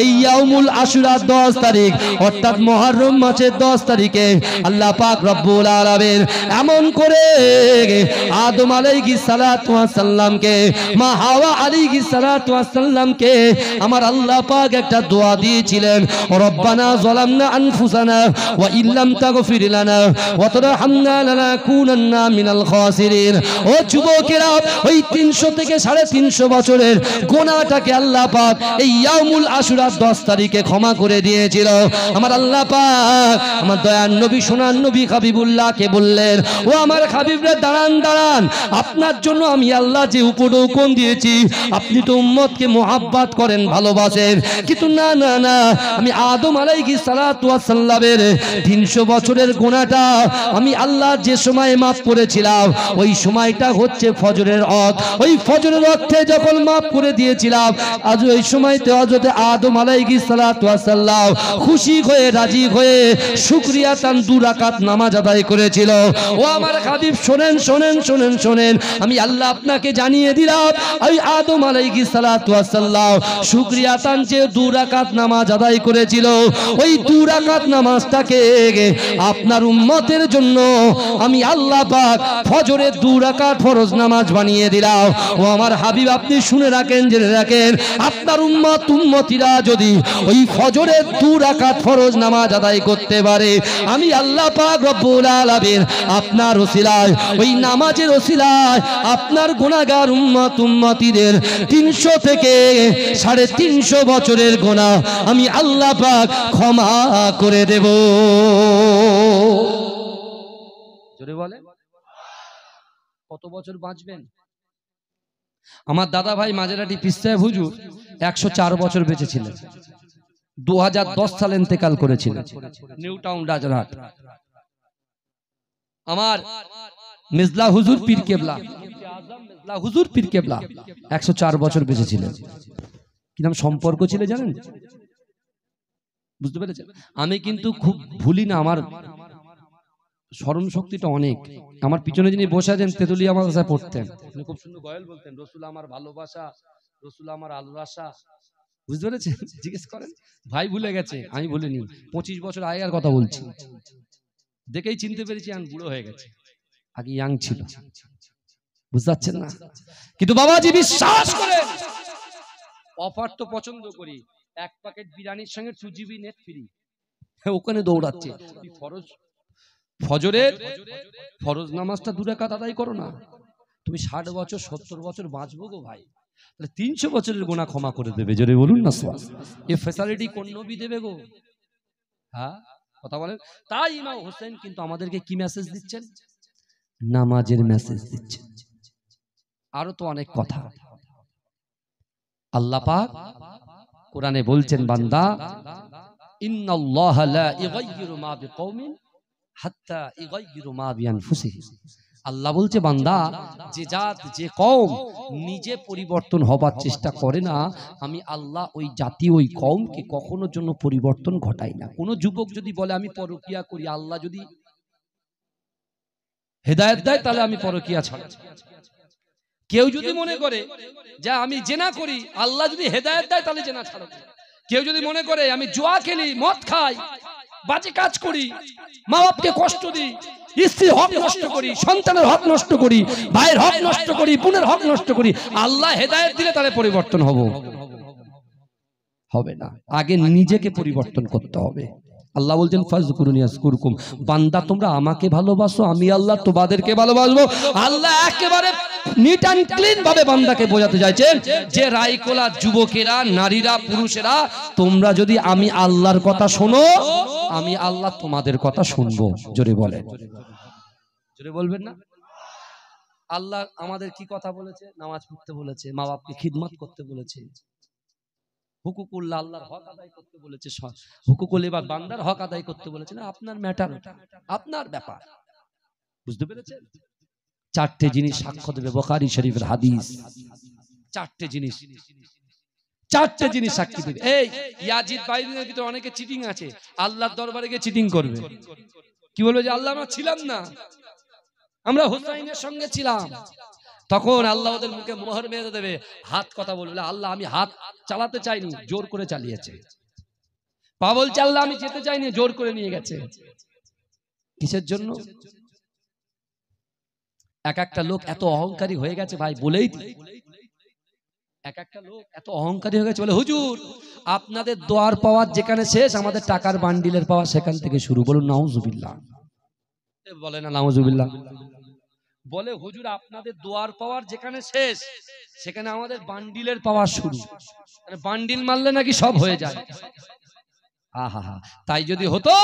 এই ইয়াউমুল আশুরা 10 তারিখ অর্থাৎ মুহররম মাসের 10 তারিখে আল্লাহ পাক রব্বুল আলামিন এমন করে আদম আলাইহিস সালাতু ওয়াস সালামকে, মা হাওয়া আলাইহিস সালাতু ওয়াস সালামকে আমার আল্লাহ পাক একটা দোয়া দিয়েছিলেন। রব্বানা যালামনা আনফুসানা ওয়া ইল্লাম তাগফির লানা ওয়া তারহামনা লানাকুনান্না মিনাল খাসিরিন। ও যুবকেরা, ওই 300 থেকে 350 বছরের গুনাহটাকে আল্লাহ পাক এই ইয়াউমুল আশুরার 10 তারিখে ক্ষমা করে দিয়েছিল। আমার আল্লাহ পাক আমার দয়ার নবী সোনার নবী হাবিবুল্লাহকে বললেন, ও আমার হাবিবরে দাঁড়ান দাঁড়ান, আপনার জন্য আমি আল্লাহ যে উপঢৌকন দিয়েছি, আপনি তো উম্মতকে মোহাব্বত করেন, ভালোবাসেন, কিন্তু না না না, আমি আদম আলাইহিস সালাতু ওয়াস সালামের 300 বছরের গুনাহটা আমি আল্লাহ যে সময় মাফ করেছিলাম, ওই সময়টা হচ্ছে ফজরের ওয়াক্ত। ওই ফজরের ওয়াক্তে যখন মাফ করে দিয়েছিলাম, আজ ওই সময়তে হযরত আদম আলাইহিস সালাতু ওয়াস সালাম খুশি হয়ে রাজি হয়ে শুকরিয়া তান 2 রাকাত নামাজ আদায় করেছিল। ও আমার হাবিব শোনেন শোনেন শোনেন শোনেন, আমি আল্লাহ আপনাকে জানিয়ে দিলাম, ওই আদম আলাইহিস সালাতু ওয়াস সালাম শুকরিয়া তান যে 2 রাকাত নামাজ আদায় করেছিল, ওই 2 রাকাত নামাজটাকে আপনার উম্মতের জন্য আমি আল্লাহ পাক ফজরের 2 রাকাত ফরজ নামাজ বানিয়ে দিলাম। ও আমার হাবিব, আপনি শুনে রাখেন, জেনে রাখেন, আপনার উম্মতিরা যদি ওই ফজরের 2 রাকাত ফরজ নামাজ আদায় করতে পারে, আমি আল্লাহ পাক রব্বুল আলামিন আপনার ওসিলায়, ওই নামাজের ওসিলায় আপনার গুনাহগার উম্মতিদের 300 থেকে 350 বছরের গুনাহ আমি আল্লাহ পাক ক্ষমা করে দেব। জোরে বলে, কত বছর বাঁচবেন? আমার দাদা ভাই মাঝেরাটি পীর সাহেব হুজুর 104 বছর বেঁচে ছিলেন। 2010 সালে ইন্তেকাল করেছিলেন, নিউ টাউন রাজারহাট। আমার মিজলা হুজুর পীর কেবলা, মিজলা হুজুর পীর কেবলা 104 বছর বেঁচে ছিলেন। কি নাম সম্পর্ক ছিল জানেন? বুঝতে পেরেছেন? আমি কিন্তু খুব ভুলি না, আমার স্মরণ শক্তিটা অনেক। আমার পিছনে যিনি বসে আছেন তেতুলিয়া মাদ্রাসায় পড়তেন, উনি খুব সুন্দর গয়াল বলতেন, রসুল আমার ভালোবাসা, রসুল আমার আল্লাহসা। বুঝতে পেরেছেন? জিজ্ঞেস করেন, ভাই ভুলে গেছে, আমি ভুলিনি। 25 বছর আগের কথা বলছি, দেখেই চিনতে পেরেছি আমি বুড়ো হয়ে গেছে, আগে ইয়াং ছিল। বুঝতে পারছেন না? কিন্তু বাবাজি বিশ্বাস করেন, অফার তো পছন্দ করি, 1 প্যাকেট বিরিয়ানির সঙ্গে 2 GB নেট ফ্রি, ওখানে দৌড়াচ্ছে। ফজরের ফরজ নামাজটা 2 রাকাত আদায় করো না, তুমি 60 বছর 70 বছর বাঁচবো গো ভাই, তাহলে 300 বছরের গুনাহ ক্ষমা করে দেবে। জোরে বলুন না সুবহান। এই ফ্যাসিলিটি কোন নবী দেবে গো? হ্যাঁ, কথা বলেন। তাই ইমাম হোসেন কিন্তু আমাদেরকে কি মেসেজ দিচ্ছেন? নামাজের মেসেজ দিচ্ছেন। আরো তো অনেক কথা আল্লাহ পাক কোরআনে বলছেন, বান্দা ইন্নাল্লাহা লা ইগাইয়িরু মা বিকওমিন হাত্তা ইগাইয়িরু মা বিআনফুসিহিম। আল্লাহ বলছে, বান্দা, যে জাত যে কওম নিজে পরিবর্তন হবার চেষ্টা করে না, আমি আল্লাহ ওই জাতি ওই কওমকে কখনো জন্য পরিবর্তন ঘটাই না। কোন যুবক যদি বলে আমি পরকিয়া করি, আল্লাহ যদি হেদায়েত দেয় তাহলে আমি পরকিয়া ছাড়ব। কেউ যদি মনে করে যে আমি জেনা করি, আল্লাহ যদি হেদায়েত দেয় তাহলে জেনা ছাড়ব। কেউ যদি মনে করে আমি জুয়া খেলি, মদ খাই, বাজে কাজ করি, মা বাপকে কষ্ট দিই, স্ত্রীর হক নষ্ট করি, সন্তানের হক নষ্ট করি, ভাইয়ের হক নষ্ট করি, বোনের হক নষ্ট করি, আল্লাহ হেদায়েত দিলে তাহলে পরিবর্তন হবে না। আগে নিজেকে পরিবর্তন করতে হবে। আল্লাহ বলছেন ফাজকুরুনি আযকুরকুম, বান্দা তোমরা আমাকে ভালোবাসো, আমি আল্লাহ তোমাদেরকে ভালোবাসবো। আল্লাহ একেবারে নিট এন্ড ক্লিন ভাবে বান্দাকে বোঝাতে চাইছেন যে রাইকোলা যুবকেরা, নারীরা, পুরুষেরা, তোমরা যদি আমি আল্লাহর কথা শোনো, আমি আল্লাহ তোমাদের কথা শুনবো। জোরে বলেন, জোরে বলবেন না? আল্লাহ আমাদের কি কথা বলেছে? নামাজ পড়তে বলেছে, মা বাপকে খিদমত করতে বলেছে, হুকুকুল্লাহ আল্লাহর হক আদায় করতে বলেছে, হুকুকুল ইবাদ বান্দার হক আদায় করতে বলেছে। না, আপনার ম্যাটার, আপনার ব্যাপার। বুঝতে পেরেছেন? 4টে জিনিস সাক্ষ্য দেবে বুখারী শরীফের হাদিস। 4টে জিনিস, 4টে জিনিস সাক্ষী দেবে। এই ইয়াজিদ বাইদের ভিতরে অনেকে চিটিং আছে, আল্লাহর দরবারে গিয়ে চিটিং করবে। কি বলবে? যে আল্লাহ আমরা ছিলাম না, আমরা হুসাইনের সঙ্গে ছিলাম। তখন আল্লাহ ওদের মুখে মোহর মেরে দেবে, হাত কথা বলবে, আল্লাহ আমি হাত চালাতে চাইনি, জোর করে চালিয়েছে। পা বলছে, আল্লাহ আমি যেতে চাইনি, জোর করে নিয়ে গেছে। কিসের জন্য? এক একটা লোক এত অহংকারী হয়ে গেছে ভাই, বলেই এক একটা লোক এত অহংকারী হয়ে গেছে, বলে হুজুর আপনাদের দোয়ার পাওয়ার যেখানে শেষ আমাদের টাকার বান্ডিলের পাওয়া সেখান থেকে শুরু। বলুন নাউজুবিল্লাহ। বলে না নাউজুবিল্লাহ? বলে হুজুর আপনাদের দোয়ার পাওয়ার যেখানে শেষ সেখানে আমাদের বান্ডিলের পাওয়ার শুরু। বান্ডিল মারলে নাকি সব হয়ে যায়। আহা, তাই যদি হতো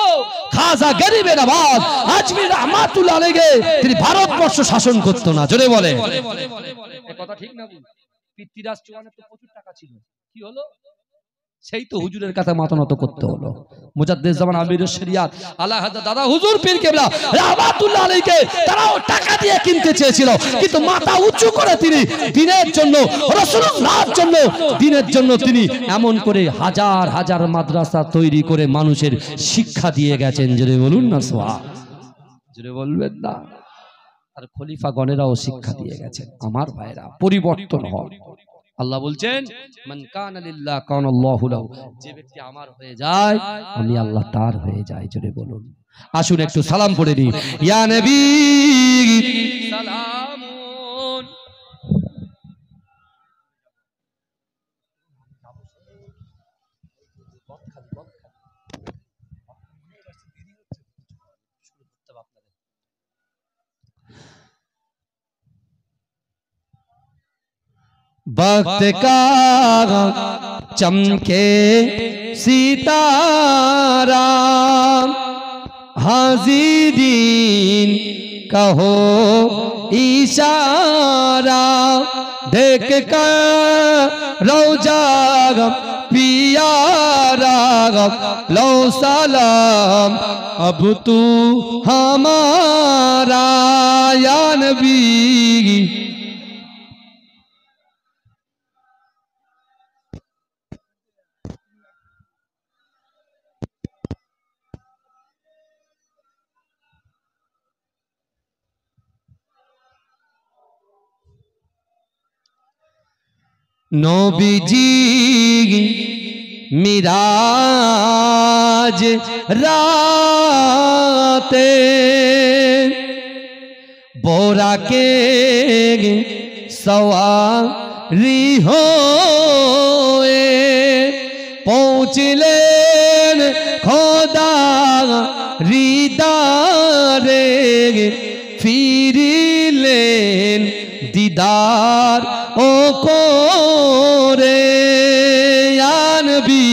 খাজা গরিবের আওয়াজ আজমির রহমাতুল্লাহ আলাইহি তিনি ভারতবর্ষ শাসন করতো না। জোরে বলে এই কথা ঠিক না? পিতৃরাজ চৌহানের তো প্রচুর টাকা ছিল, কি হলো? সেই তো হুজুরের কাছে মাথা নত করতে হলো। মুজাদ্দিদ জামান আমিরুশ শরিয়াত আলা হাজরত দাদা হুজুর পীর কেবলা রাহমাতুল্লাহ আলাইহি তারাও টাকা দিয়ে কিনতে চেয়েছিল, কিন্তু মাথা উঁচু করে তিনি দ্বীনের জন্য, রাসূলুল্লাহর জন্য, দ্বীনের জন্য তিনি এমন করে হাজার হাজার মাদ্রাসা তৈরি করে মানুষের শিক্ষা দিয়ে গেছেন। জোরে বলুন না সুবহান, জোরে বলবেন না? আর খলিফা গণেরাও শিক্ষা দিয়ে গেছেন। আমার ভাইরা পরিবর্তন হয়। আল্লাহ বলছেন মান কানা লিল্লাহ কানাল্লাহু লাহু, যে ব্যক্তি আমার হয়ে যায় আমি আল্লাহ তার হয়ে যাই। জোরে বলুন। আসুন একটু সালাম পড়ে দিই। ইয়া নবী সালামুন। वक्त का चमके सितारा हाजिरीन कहो इशारा देख कर रौजा पियारा लो सलाम अब तू हमारा या नबी। नबीजी मिराज राते बोरा के सवारी होए पहुँचलेन खोदा रिदारे फिरिलेन दीदार ओ कोरे या नबी।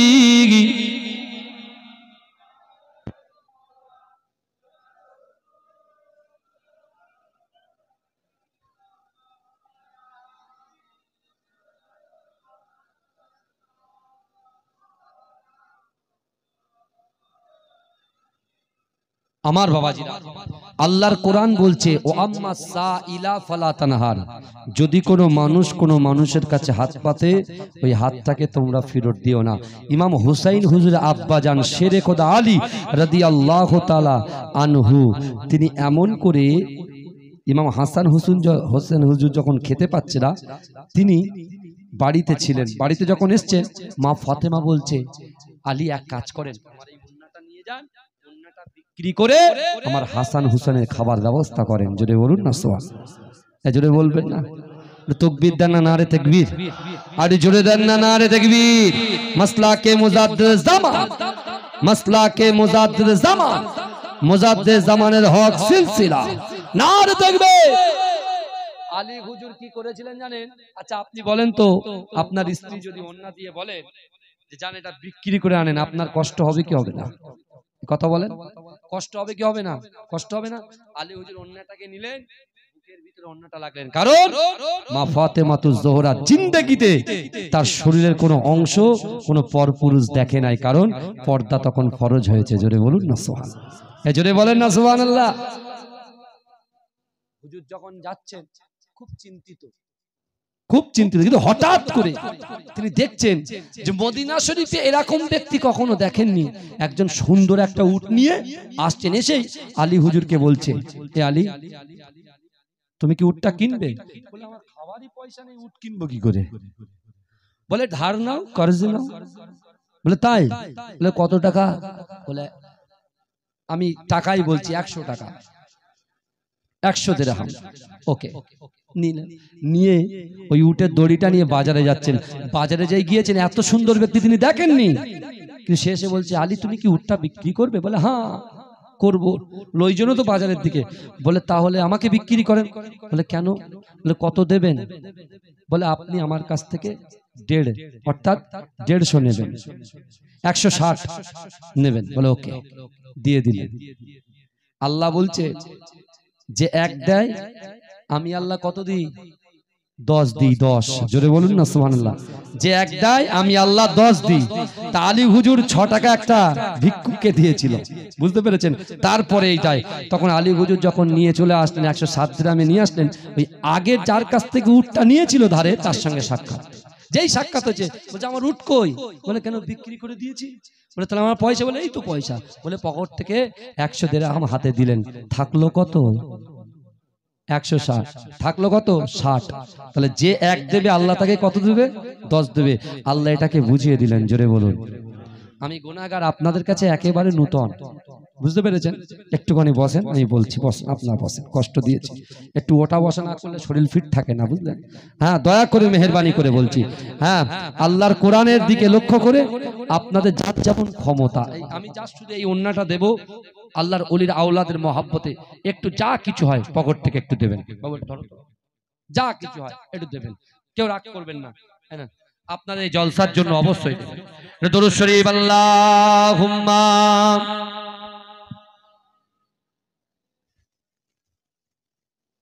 আমার বাবাজিরা আল্লাহর কোরআন বলছে ও আম্মা সাইলা ফালা তানহার, যদি কোনো মানুষ কোনো মানুষের কাছে হাত পাতে ওই হাতটাকে তোমরা ফেরত দিও না। ইমাম হুসাইন হুজুর আব্বা জান শেরে খোদা আলী রাদিয়াল্লাহু তাআলা আনহু তিনি এমন করে ইমাম হাসান হোসেন হুজুর যখন খেতে পাচ্ছে না তিনি বাড়িতে ছিলেন, বাড়িতে যখন এসছেন মা ফাতেমা বলছে আলী এক কাজ করেন আমার এই উন্নাটা নিয়ে যান, উন্নাটা বিক্রি করে আমার হাসান হুসেনের খাবার ব্যবস্থা করেন। জোরে বলুন না সুবহান, জোরে বলবেন না? তাকবীর দেন না নারে তাকবীর, আর জোরে দেন না নারে তাকবীর। মাসলাকে মুজাদ্দিদ জামান, মাসলাকে মুজাদ্দিদ জামান, মুজাদ্দিদ জামানের হক সিলসিলা নারে তাকবীর। আলী হুজুর কি করেছিলেন জানেন? আচ্ছা আপনি বলেন তো, আপনার স্ত্রী যদি ওন্না দিয়ে বলেন যে জান এটা বিক্রি করে আনেন, আপনার কষ্ট হবে কি হবে না? কথা বলেন, কষ্ট হবে কি হবে না? কষ্ট হবে না? আলী হুজুর ওন্নাটাকে নিলেন, বুকের ভিতরে ওন্নাটা লাগলেন, কারণ মা ফাতেমাতুজ জোহরা জিন্দেগিতে তার শরীরের কোনো অংশ কোনো পরপুরুষ দেখে নাই, কারণ পর্দা তখন ফরজ হয়েছে। জোরে বলুন না সুবহান, জোরে বলেন না সুবহানাল্লাহ। হুজুর যখন যাচ্ছেন খুব চিন্তিত, খুব চিন্তিত, কিন্তু হঠাৎ করে তিনি দেখছেন যে মদিনা শরীফে এরকম ব্যক্তি কখনো দেখেননি। একজন সুন্দর একটা উট নিয়ে আসছেন, এসেই আলী হুজুরকে বলছে এ আলী তুমি কি উটটা কিনবে? বলে আমার খাবারই পয়সা নেই, উট কিনবো কি করে? বলে ধার নাও, কর্জ নাও। বলে তাই? বলে কত টাকা? বলে আমি টাকাই বলছি 100 টাকা। 100 দিরহাম। ওকে, নিলেন, নিয়ে ওই উটের দড়িটা নিয়ে বাজারে যাচ্ছেন। বাজারে যাই গিয়েছেন, এত সুন্দর ব্যক্তি তিনি দেখেননি, কিন্তু সে এসে বলছে, আলী তুমি কি উটটা বিক্রি করবে? বলে হ্যাঁ করবো। ওই জন্য তো বাজারের দিকে। বলে তাহলে আমাকে বিক্রি করেন। বলে কেন? বলে কত দেবেন? বলে আপনি আমার কাছ থেকে 1.5 অর্থাৎ 150 নেবেন, 160 নেবেন। বলে ওকে, দিয়ে দিলেন। আল্লাহ বলছে যে এক দেয় আমি আল্লাহ কত দিই? 10 দিই, 10। জোরে বলুন না সুবহানাল্লাহ। যে এক দেয় আমি আল্লাহ 10 দিই। তা আলী হুজুর 6 টাকা একটা ভিক্ষুককে দিয়েছিল, বুঝতে পেরেছেন? তারপরে এইটাই, তখন আলী হুজুর যখন নিয়ে চলে আসলেন 107 দিরহামে নিয়ে আসলেন, ওই আগের যার কাছ থেকে উটটা নিয়েছিল ধারে, তার সঙ্গে সাক্ষাৎ। যেই সাক্ষাৎ হয়েছে, বলছে আমার উট কই? বলে কেন, বিক্রি করে দিয়েছি। বলে তাহলে আমার পয়সা? বলে এই তো পয়সা। বলে পকেট থেকে 100 দিরহাম হাতে দিলেন। থাকলো কত? 160। থাকলো কত? 60। তাহলে যে এক দেবে আল্লাহ তাকে কত দেবে? 10 দেবে। আল্লাহ এটাকে বুঝিয়ে দিলেন। জোরে বলুন। আমি গুনাহগার, আপনাদের কাছে একেবারে নূতন, বুঝতে পেরেছেন? একটুখানি বসেন, আমি বলছি। বসেন, আপনার বসেন, কষ্ট দিয়েছি একটু। ওটা বসা না করলে শরীর ফিট থাকে না, বুঝলেন? হ্যাঁ, দয়া করে মেহেরবানি করে বলছি। হ্যাঁ, আল্লাহর কোরআনের দিকে লক্ষ্য করে আপনাদের যার যেমন ক্ষমতা, আমি জাস্ট শুধু এই ওন্নাটা দেব, আল্লাহর ওলির আওলাদের মহাব্বতে একটু যা কিছু হয় পকেট থেকে একটু দেবেন। যা কিছু হয় একটু দেবেন, কেউ রাগ করবেন না। হ্যাঁ, আপনাদের এই জলসার জন্য অবশ্যই দেবেন। দরুদ শরীফ আল্লাহুম্মা।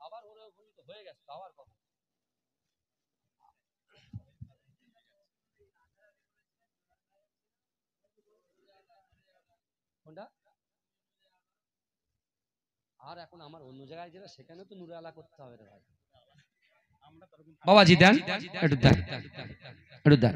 আবার হয়ে গেছে, আবার কথা। কোনটা? আর এখন আমার অন্য জায়গায় যেটা, সেখানে তো নূরে আলা করতে হবে রে ভাই। বাবাজি দেন, একটু দেন, একটু দেন।